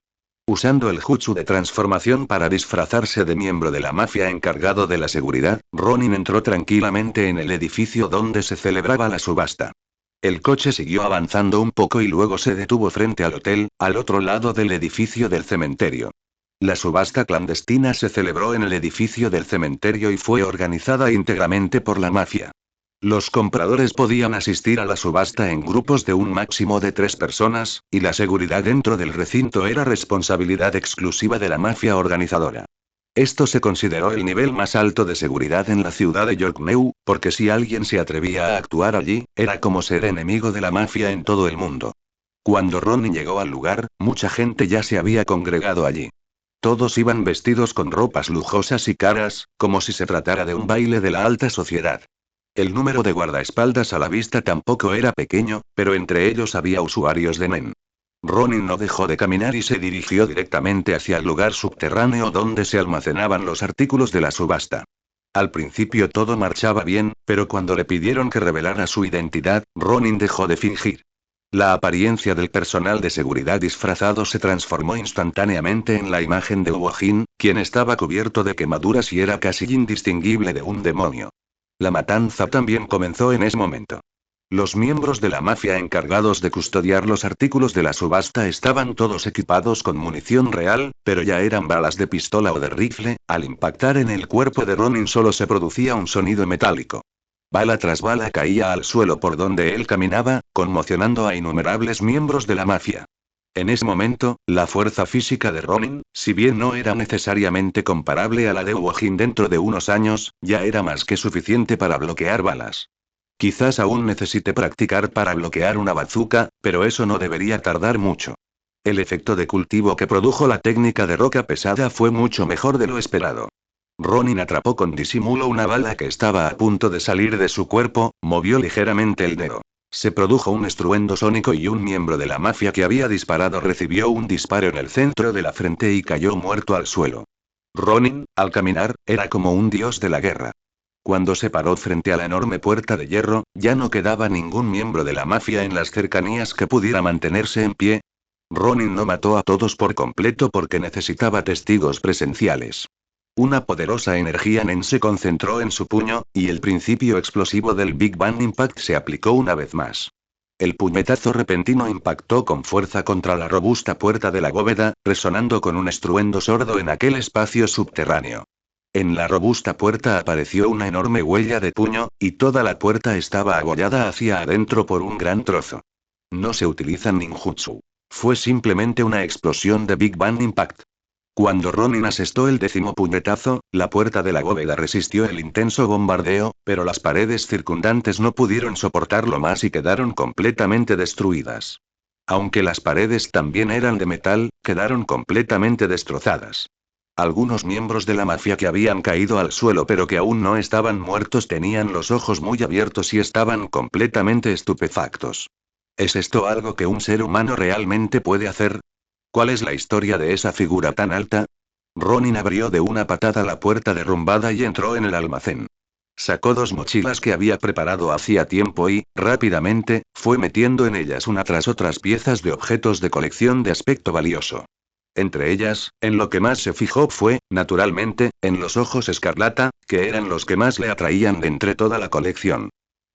Usando el jutsu de transformación para disfrazarse de miembro de la mafia encargado de la seguridad, Ronin entró tranquilamente en el edificio donde se celebraba la subasta. El coche siguió avanzando un poco y luego se detuvo frente al hotel, al otro lado del edificio del cementerio. La subasta clandestina se celebró en el edificio del cementerio y fue organizada íntegramente por la mafia. Los compradores podían asistir a la subasta en grupos de un máximo de 3 personas, y la seguridad dentro del recinto era responsabilidad exclusiva de la mafia organizadora. Esto se consideró el nivel más alto de seguridad en la ciudad de Yorkneu, porque si alguien se atrevía a actuar allí, era como ser enemigo de la mafia en todo el mundo. Cuando Ronin llegó al lugar, mucha gente ya se había congregado allí. Todos iban vestidos con ropas lujosas y caras, como si se tratara de un baile de la alta sociedad. El número de guardaespaldas a la vista tampoco era pequeño, pero entre ellos había usuarios de Nen. Ronin no dejó de caminar y se dirigió directamente hacia el lugar subterráneo donde se almacenaban los artículos de la subasta. Al principio todo marchaba bien, pero cuando le pidieron que revelara su identidad, Ronin dejó de fingir. La apariencia del personal de seguridad disfrazado se transformó instantáneamente en la imagen de Wojin, quien estaba cubierto de quemaduras y era casi indistinguible de un demonio. La matanza también comenzó en ese momento. Los miembros de la mafia encargados de custodiar los artículos de la subasta estaban todos equipados con munición real, pero ya eran balas de pistola o de rifle. Al impactar en el cuerpo de Ronin solo se producía un sonido metálico. Bala tras bala caía al suelo por donde él caminaba, conmocionando a innumerables miembros de la mafia. En ese momento, la fuerza física de Ronin, si bien no era necesariamente comparable a la de Wojin dentro de unos años, ya era más que suficiente para bloquear balas. Quizás aún necesite practicar para bloquear una bazooka, pero eso no debería tardar mucho. El efecto de cultivo que produjo la técnica de roca pesada fue mucho mejor de lo esperado. Ronin atrapó con disimulo una bala que estaba a punto de salir de su cuerpo, movió ligeramente el dedo. Se produjo un estruendo sónico y un miembro de la mafia que había disparado recibió un disparo en el centro de la frente y cayó muerto al suelo. Ronin, al caminar, era como un dios de la guerra. Cuando se paró frente a la enorme puerta de hierro, ya no quedaba ningún miembro de la mafia en las cercanías que pudiera mantenerse en pie. Ronin no mató a todos por completo porque necesitaba testigos presenciales. Una poderosa energía Nen se concentró en su puño, y el principio explosivo del Big Bang Impact se aplicó una vez más. El puñetazo repentino impactó con fuerza contra la robusta puerta de la bóveda, resonando con un estruendo sordo en aquel espacio subterráneo. En la robusta puerta apareció una enorme huella de puño, y toda la puerta estaba abollada hacia adentro por un gran trozo. No se utilizan ninjutsu. Fue simplemente una explosión de Big Bang Impact. Cuando Ronin asestó el 10º puñetazo, la puerta de la bóveda resistió el intenso bombardeo, pero las paredes circundantes no pudieron soportarlo más y quedaron completamente destruidas. Aunque las paredes también eran de metal, quedaron completamente destrozadas. Algunos miembros de la mafia que habían caído al suelo pero que aún no estaban muertos tenían los ojos muy abiertos y estaban completamente estupefactos. ¿Es esto algo que un ser humano realmente puede hacer? ¿Cuál es la historia de esa figura tan alta? Ronin abrió de una patada la puerta derrumbada y entró en el almacén. Sacó 2 mochilas que había preparado hacía tiempo y, rápidamente, fue metiendo en ellas una tras otras piezas de objetos de colección de aspecto valioso. Entre ellas, en lo que más se fijó fue, naturalmente, en los ojos escarlata, que eran los que más le atraían de entre toda la colección.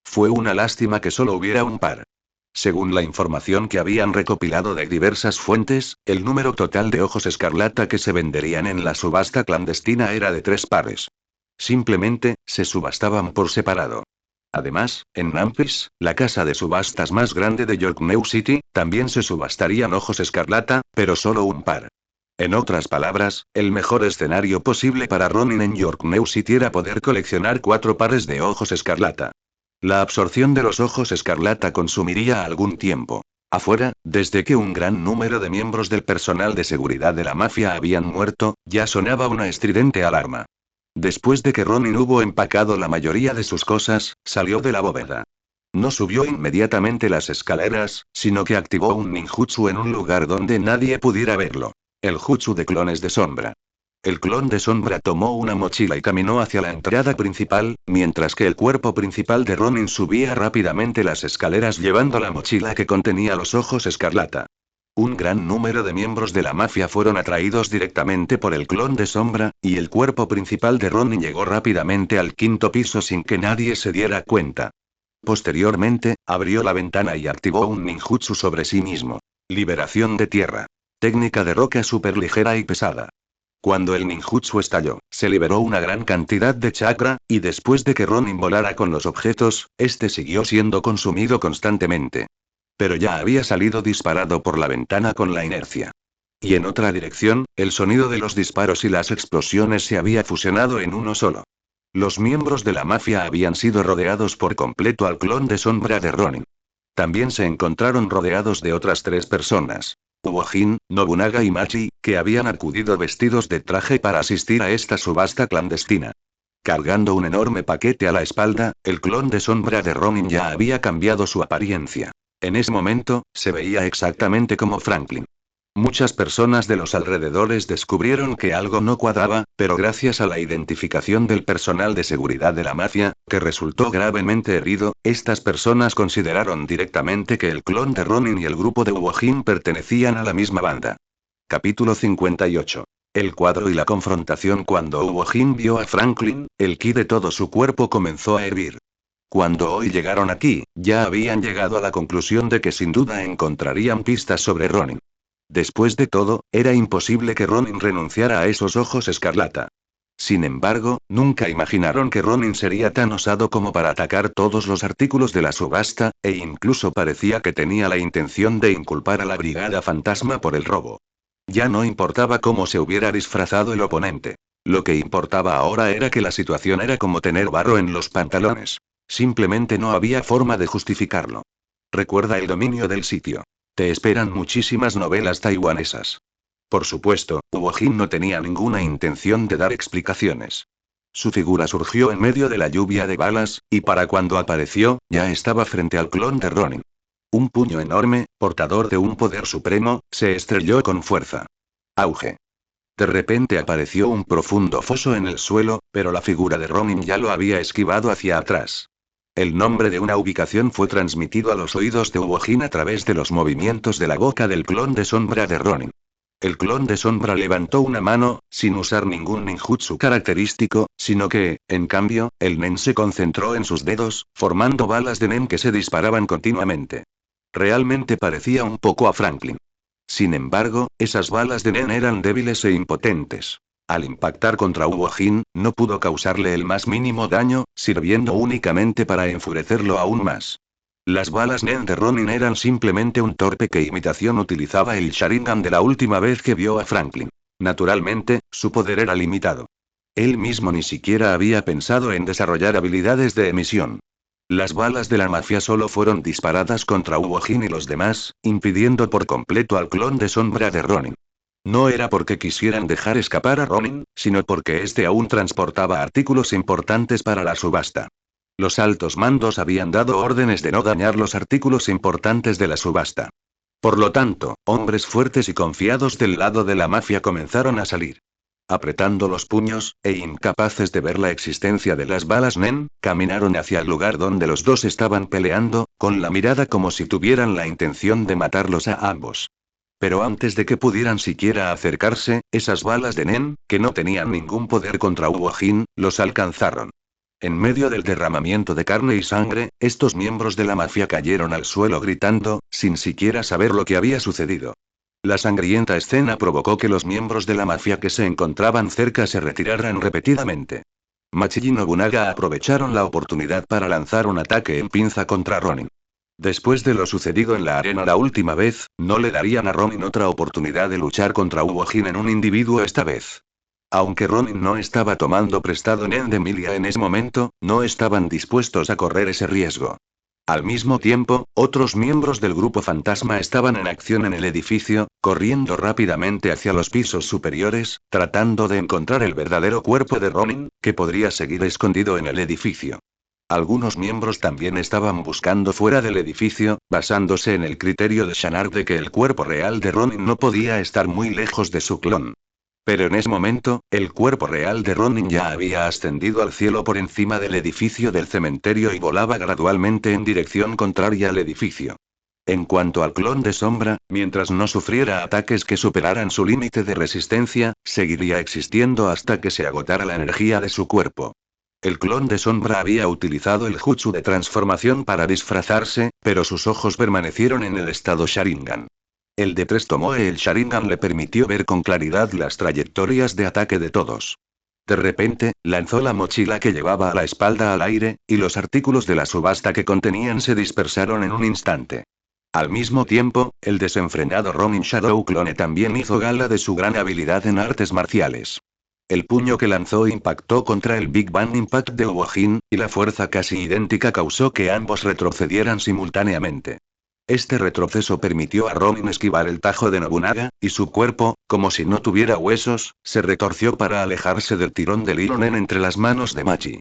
Fue una lástima que solo hubiera un par. Según la información que habían recopilado de diversas fuentes, el número total de ojos escarlata que se venderían en la subasta clandestina era de 3 pares. Simplemente, se subastaban por separado. Además, en Memphis, la casa de subastas más grande de York New City, también se subastarían ojos escarlata, pero solo un par. En otras palabras, el mejor escenario posible para Ronin en York New City era poder coleccionar 4 pares de ojos escarlata. La absorción de los ojos escarlata consumiría algún tiempo. Afuera, desde que un gran número de miembros del personal de seguridad de la mafia habían muerto, ya sonaba una estridente alarma. Después de que Ronin hubo empacado la mayoría de sus cosas, salió de la bóveda. No subió inmediatamente las escaleras, sino que activó un ninjutsu en un lugar donde nadie pudiera verlo. El jutsu de clones de sombra. El clon de sombra tomó una mochila y caminó hacia la entrada principal, mientras que el cuerpo principal de Ronin subía rápidamente las escaleras llevando la mochila que contenía los ojos escarlata. Un gran número de miembros de la mafia fueron atraídos directamente por el clon de sombra, y el cuerpo principal de Ronin llegó rápidamente al 5º piso sin que nadie se diera cuenta. Posteriormente, abrió la ventana y activó un ninjutsu sobre sí mismo. Liberación de tierra. Técnica de roca superligera y pesada. Cuando el ninjutsu estalló, se liberó una gran cantidad de chakra, y después de que Ronin volara con los objetos, este siguió siendo consumido constantemente. Pero ya había salido disparado por la ventana con la inercia. Y en otra dirección, el sonido de los disparos y las explosiones se había fusionado en uno solo. Los miembros de la mafia habían sido rodeados por completo al clon de sombra de Ronin. También se encontraron rodeados de otras 3 personas. Ubojin, Nobunaga y Machi, que habían acudido vestidos de traje para asistir a esta subasta clandestina. Cargando un enorme paquete a la espalda, el clon de sombra de Ronin ya había cambiado su apariencia. En ese momento, se veía exactamente como Franklin. Muchas personas de los alrededores descubrieron que algo no cuadraba, pero gracias a la identificación del personal de seguridad de la mafia, que resultó gravemente herido, estas personas consideraron directamente que el clon de Ronin y el grupo de Ubojin pertenecían a la misma banda. Capítulo 58. El cuadro y la confrontación. Cuando Ubojin vio a Franklin, el ki de todo su cuerpo comenzó a hervir. Cuando hoy llegaron aquí, ya habían llegado a la conclusión de que sin duda encontrarían pistas sobre Ronin. Después de todo, era imposible que Ronin renunciara a esos ojos escarlata. Sin embargo, nunca imaginaron que Ronin sería tan osado como para atacar todos los artículos de la subasta, e incluso parecía que tenía la intención de inculpar a la Brigada Fantasma por el robo. Ya no importaba cómo se hubiera disfrazado el oponente. Lo que importaba ahora era que la situación era como tener barro en los pantalones. Simplemente no había forma de justificarlo. Recuerda el dominio del sitio. Te esperan muchísimas novelas taiwanesas. Por supuesto, Ubojin no tenía ninguna intención de dar explicaciones. Su figura surgió en medio de la lluvia de balas, y para cuando apareció, ya estaba frente al clon de Ronin. Un puño enorme, portador de un poder supremo, se estrelló con fuerza. Auge. De repente apareció un profundo foso en el suelo, pero la figura de Ronin ya lo había esquivado hacia atrás. El nombre de una ubicación fue transmitido a los oídos de Uojin a través de los movimientos de la boca del clon de sombra de Ronin. El clon de sombra levantó una mano, sin usar ningún ninjutsu característico, sino que, en cambio, el nen se concentró en sus dedos, formando balas de nen que se disparaban continuamente. Realmente parecía un poco a Franklin. Sin embargo, esas balas de nen eran débiles e impotentes. Al impactar contra Uojin, no pudo causarle el más mínimo daño, sirviendo únicamente para enfurecerlo aún más. Las balas nen de Ronin eran simplemente un torpe que imitación utilizaba el Sharingan de la última vez que vio a Franklin. Naturalmente, su poder era limitado. Él mismo ni siquiera había pensado en desarrollar habilidades de emisión. Las balas de la mafia solo fueron disparadas contra Uojin y los demás, impidiendo por completo al clon de sombra de Ronin. No era porque quisieran dejar escapar a Ronin, sino porque este aún transportaba artículos importantes para la subasta. Los altos mandos habían dado órdenes de no dañar los artículos importantes de la subasta. Por lo tanto, hombres fuertes y confiados del lado de la mafia comenzaron a salir. Apretando los puños, e incapaces de ver la existencia de las balas nen, caminaron hacia el lugar donde los dos estaban peleando, con la mirada como si tuvieran la intención de matarlos a ambos. Pero antes de que pudieran siquiera acercarse, esas balas de nen, que no tenían ningún poder contra Uojin, los alcanzaron. En medio del derramamiento de carne y sangre, estos miembros de la mafia cayeron al suelo gritando, sin siquiera saber lo que había sucedido. La sangrienta escena provocó que los miembros de la mafia que se encontraban cerca se retiraran repetidamente. Machi y Nobunaga aprovecharon la oportunidad para lanzar un ataque en pinza contra Ronin. Después de lo sucedido en la arena la última vez, no le darían a Ronin otra oportunidad de luchar contra Uojin en un individuo esta vez. Aunque Ronin no estaba tomando prestado Nen de Emilia en ese momento, no estaban dispuestos a correr ese riesgo. Al mismo tiempo, otros miembros del grupo fantasma estaban en acción en el edificio, corriendo rápidamente hacia los pisos superiores, tratando de encontrar el verdadero cuerpo de Ronin, que podría seguir escondido en el edificio. Algunos miembros también estaban buscando fuera del edificio, basándose en el criterio de Shanard de que el cuerpo real de Ronin no podía estar muy lejos de su clon. Pero en ese momento, el cuerpo real de Ronin ya había ascendido al cielo por encima del edificio del cementerio y volaba gradualmente en dirección contraria al edificio. En cuanto al clon de sombra, mientras no sufriera ataques que superaran su límite de resistencia, seguiría existiendo hasta que se agotara la energía de su cuerpo. El clon de sombra había utilizado el jutsu de transformación para disfrazarse, pero sus ojos permanecieron en el estado Sharingan. El de Tres Tomoe el Sharingan le permitió ver con claridad las trayectorias de ataque de todos. De repente, lanzó la mochila que llevaba a la espalda al aire, y los artículos de la subasta que contenían se dispersaron en un instante. Al mismo tiempo, el desenfrenado Ronin Shadow Clone también hizo gala de su gran habilidad en artes marciales. El puño que lanzó impactó contra el Big Bang Impact de Uojin, y la fuerza casi idéntica causó que ambos retrocedieran simultáneamente. Este retroceso permitió a Ronin esquivar el tajo de Nobunaga, y su cuerpo, como si no tuviera huesos, se retorció para alejarse del tirón del Ironen entre las manos de Machi.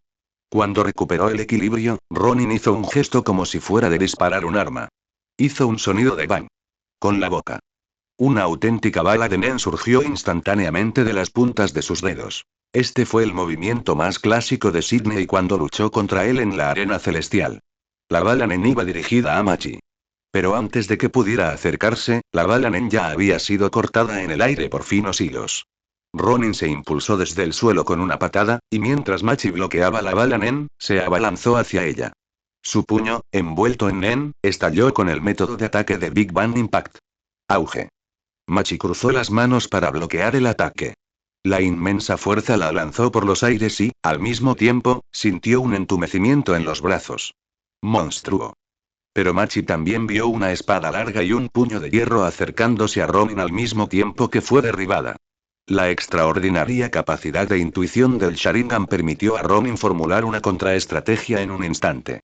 Cuando recuperó el equilibrio, Ronin hizo un gesto como si fuera de disparar un arma. Hizo un sonido de bang. Con la boca. Una auténtica bala de nen surgió instantáneamente de las puntas de sus dedos. Este fue el movimiento más clásico de Sidney cuando luchó contra él en la arena celestial. La bala nen iba dirigida a Machi. Pero antes de que pudiera acercarse, la bala nen ya había sido cortada en el aire por finos hilos. Ronin se impulsó desde el suelo con una patada, y mientras Machi bloqueaba la bala nen, se abalanzó hacia ella. Su puño, envuelto en nen, estalló con el método de ataque de Big Bang Impact. Auge. Machi cruzó las manos para bloquear el ataque. La inmensa fuerza la lanzó por los aires y, al mismo tiempo, sintió un entumecimiento en los brazos. Monstruo. Pero Machi también vio una espada larga y un puño de hierro acercándose a Ronin al mismo tiempo que fue derribada. La extraordinaria capacidad de intuición del Sharingan permitió a Ronin formular una contraestrategia en un instante.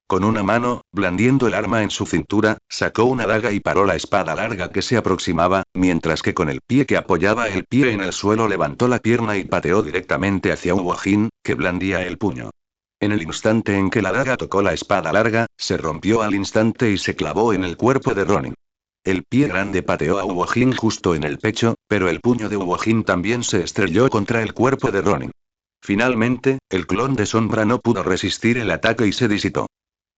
Con una mano, blandiendo el arma en su cintura, sacó una daga y paró la espada larga que se aproximaba, mientras que con el pie que apoyaba el pie en el suelo levantó la pierna y pateó directamente hacia Uojin, que blandía el puño. En el instante en que la daga tocó la espada larga, se rompió al instante y se clavó en el cuerpo de Ronin. El pie grande pateó a Uojin justo en el pecho, pero el puño de Uojin también se estrelló contra el cuerpo de Ronin. Finalmente, el clon de sombra no pudo resistir el ataque y se disipó.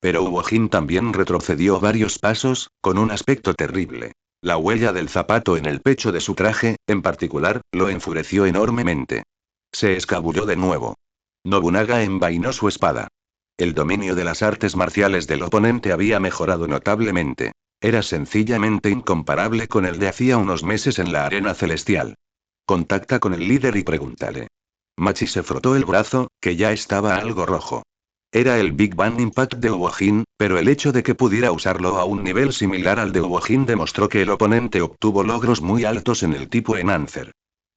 Pero Wojin también retrocedió varios pasos, con un aspecto terrible. La huella del zapato en el pecho de su traje, en particular, lo enfureció enormemente. Se escabulló de nuevo. Nobunaga envainó su espada. El dominio de las artes marciales del oponente había mejorado notablemente. Era sencillamente incomparable con el de hacía unos meses en la arena celestial. Contacta con el líder y pregúntale. Machi se frotó el brazo, que ya estaba algo rojo. Era el Big Bang Impact de Wojin, pero el hecho de que pudiera usarlo a un nivel similar al de Wojin demostró que el oponente obtuvo logros muy altos en el tipo Enhancer.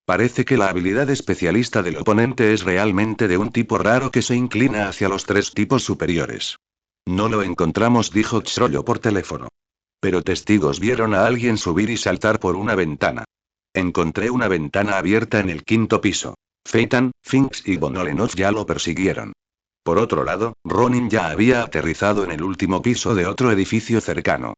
Parece que la habilidad especialista del oponente es realmente de un tipo raro que se inclina hacia los tres tipos superiores. No lo encontramos, dijo Chrollo por teléfono. Pero testigos vieron a alguien subir y saltar por una ventana. Encontré una ventana abierta en el quinto piso. Feitan, Finks y Bonolenov ya lo persiguieron. Por otro lado, Ronin ya había aterrizado en el último piso de otro edificio cercano.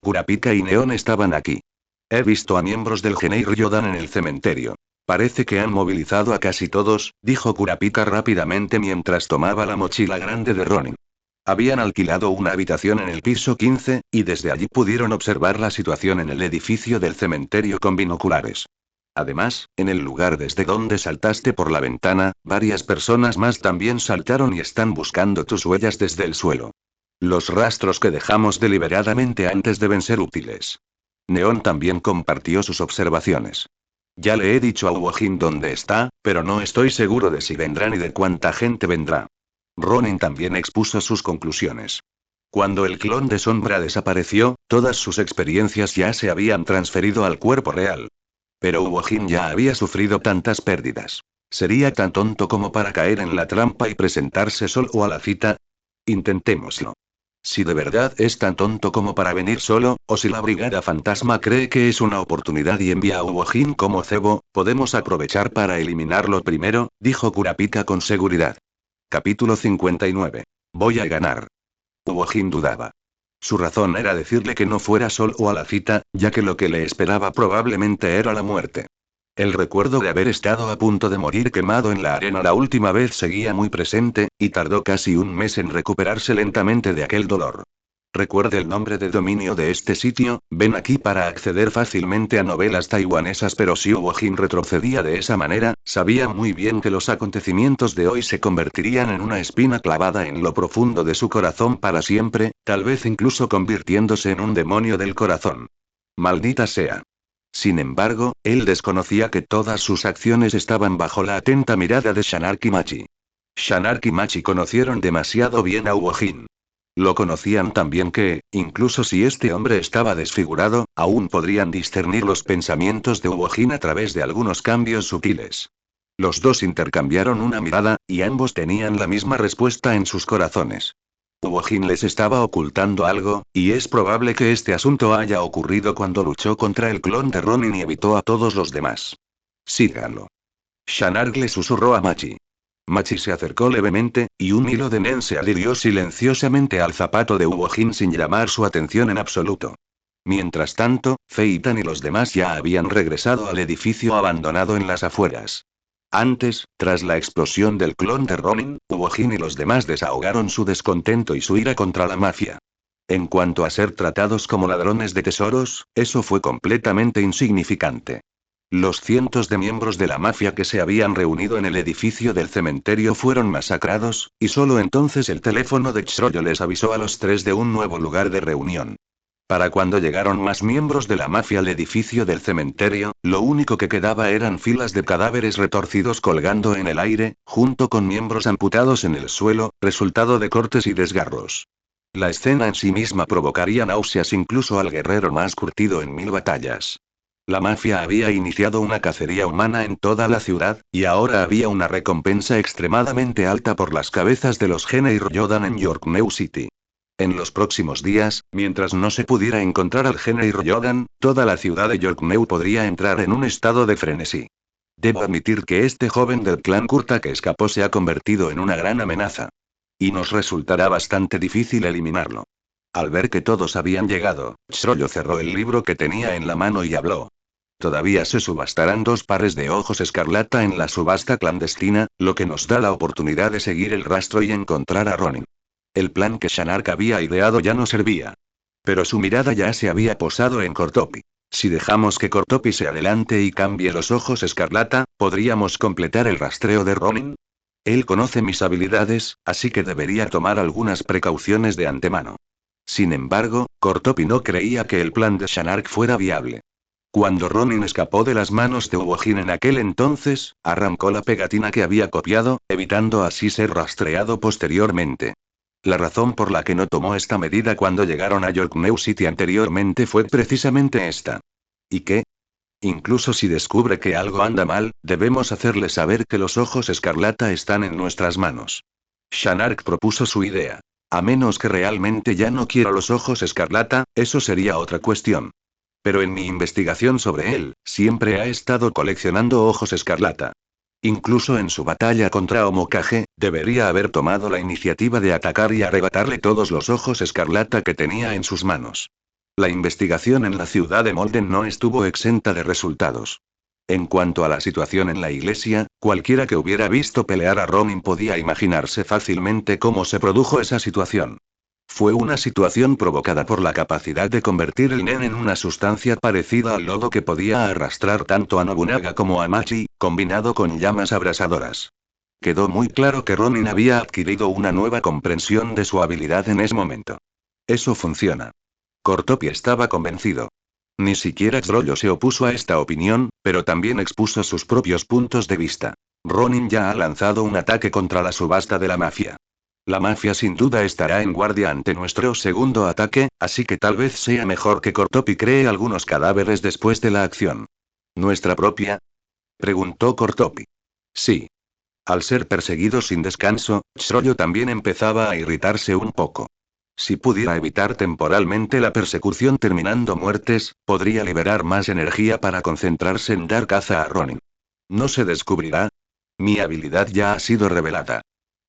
Kurapika y Neon estaban aquí. He visto a miembros del Genei Ryodan en el cementerio. Parece que han movilizado a casi todos, dijo Kurapika rápidamente mientras tomaba la mochila grande de Ronin. Habían alquilado una habitación en el piso 15, y desde allí pudieron observar la situación en el edificio del cementerio con binoculares. Además, en el lugar desde donde saltaste por la ventana, varias personas más también saltaron y están buscando tus huellas desde el suelo. Los rastros que dejamos deliberadamente antes deben ser útiles. Neon también compartió sus observaciones. Ya le he dicho a Wojin dónde está, pero no estoy seguro de si vendrá ni de cuánta gente vendrá. Ronin también expuso sus conclusiones. Cuando el clon de Sombra desapareció, todas sus experiencias ya se habían transferido al cuerpo real. Pero Wojin ya había sufrido tantas pérdidas. ¿Sería tan tonto como para caer en la trampa y presentarse solo a la cita? Intentémoslo. Si de verdad es tan tonto como para venir solo, o si la Brigada Fantasma cree que es una oportunidad y envía a Wojin como cebo, podemos aprovechar para eliminarlo primero, dijo Kurapika con seguridad. Capítulo 59. Voy a ganar. Wojin dudaba. Su razón era decirle que no fuera solo a la cita, ya que lo que le esperaba probablemente era la muerte. El recuerdo de haber estado a punto de morir quemado en la arena la última vez seguía muy presente, y tardó casi un mes en recuperarse lentamente de aquel dolor. Recuerde el nombre de dominio de este sitio, ven aquí para acceder fácilmente a novelas taiwanesas, pero si Wojin retrocedía de esa manera, sabía muy bien que los acontecimientos de hoy se convertirían en una espina clavada en lo profundo de su corazón para siempre, tal vez incluso convirtiéndose en un demonio del corazón. Maldita sea. Sin embargo, él desconocía que todas sus acciones estaban bajo la atenta mirada de Shanarki Machi. Shanarki Machi conocieron demasiado bien a Wojin. Lo conocían tan bien que, incluso si este hombre estaba desfigurado, aún podrían discernir los pensamientos de Wojin a través de algunos cambios sutiles. Los dos intercambiaron una mirada, y ambos tenían la misma respuesta en sus corazones. Wojin les estaba ocultando algo, y es probable que este asunto haya ocurrido cuando luchó contra el clon de Ronin y evitó a todos los demás. Sígalo. Shanark le susurró a Machi. Machi se acercó levemente, y un hilo de nen se adhirió silenciosamente al zapato de Wojin sin llamar su atención en absoluto. Mientras tanto, Feitan y los demás ya habían regresado al edificio abandonado en las afueras. Antes, tras la explosión del clon de Ronin, Wojin y los demás desahogaron su descontento y su ira contra la mafia. En cuanto a ser tratados como ladrones de tesoros, eso fue completamente insignificante. Los cientos de miembros de la mafia que se habían reunido en el edificio del cementerio fueron masacrados, y solo entonces el teléfono de Chrollo les avisó a los tres de un nuevo lugar de reunión. Para cuando llegaron más miembros de la mafia al edificio del cementerio, lo único que quedaba eran filas de cadáveres retorcidos colgando en el aire, junto con miembros amputados en el suelo, resultado de cortes y desgarros. La escena en sí misma provocaría náuseas incluso al guerrero más curtido en 1000 batallas. La mafia había iniciado una cacería humana en toda la ciudad, y ahora había una recompensa extremadamente alta por las cabezas de los Genei Ryodan en Yorknew City. En los próximos días, mientras no se pudiera encontrar al Genei Ryodan, toda la ciudad de Yorknew podría entrar en un estado de frenesí. Debo admitir que este joven del clan Kurta que escapó se ha convertido en una gran amenaza. Y nos resultará bastante difícil eliminarlo. Al ver que todos habían llegado, Chrollo cerró el libro que tenía en la mano y habló. Todavía se subastarán 2 pares de ojos escarlata en la subasta clandestina, lo que nos da la oportunidad de seguir el rastro y encontrar a Ronin. El plan que Shanark había ideado ya no servía. Pero su mirada ya se había posado en Cortopi. Si dejamos que Cortopi se adelante y cambie los ojos escarlata, ¿podríamos completar el rastreo de Ronin? Él conoce mis habilidades, así que debería tomar algunas precauciones de antemano. Sin embargo, Cortopi no creía que el plan de Shanark fuera viable. Cuando Ronin escapó de las manos de Uojin en aquel entonces, arrancó la pegatina que había copiado, evitando así ser rastreado posteriormente. La razón por la que no tomó esta medida cuando llegaron a York New City anteriormente fue precisamente esta. ¿Y qué? Incluso si descubre que algo anda mal, debemos hacerle saber que los ojos escarlata están en nuestras manos. Shanark propuso su idea. A menos que realmente ya no quiera los ojos escarlata, eso sería otra cuestión. Pero en mi investigación sobre él, siempre ha estado coleccionando ojos escarlata. Incluso en su batalla contra Omokage, debería haber tomado la iniciativa de atacar y arrebatarle todos los ojos escarlata que tenía en sus manos. La investigación en la ciudad de Molden no estuvo exenta de resultados. En cuanto a la situación en la iglesia, cualquiera que hubiera visto pelear a Ronin podía imaginarse fácilmente cómo se produjo esa situación. Fue una situación provocada por la capacidad de convertir el Nen en una sustancia parecida al lodo que podía arrastrar tanto a Nobunaga como a Machi, combinado con llamas abrasadoras. Quedó muy claro que Ronin había adquirido una nueva comprensión de su habilidad en ese momento. Eso funciona. Cortopi estaba convencido. Ni siquiera Xrollo se opuso a esta opinión, pero también expuso sus propios puntos de vista. Ronin ya ha lanzado un ataque contra la subasta de la mafia. La mafia sin duda estará en guardia ante nuestro segundo ataque, así que tal vez sea mejor que Cortopi cree algunos cadáveres después de la acción. ¿Nuestra propia? Preguntó Cortopi. Sí. Al ser perseguido sin descanso, Xrollo también empezaba a irritarse un poco. Si pudiera evitar temporalmente la persecución terminando muertes, podría liberar más energía para concentrarse en dar caza a Ronin. ¿No se descubrirá? Mi habilidad ya ha sido revelada.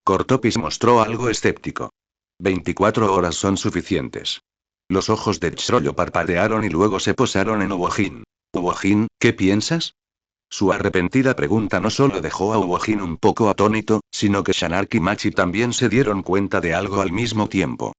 Cortopis mostró algo escéptico. 24 horas son suficientes. Los ojos de Xrollo parpadearon y luego se posaron en Uojin. Uojin, ¿qué piensas? Su arrepentida pregunta no solo dejó a Uojin un poco atónito, sino que Shanark y Machi también se dieron cuenta de algo al mismo tiempo.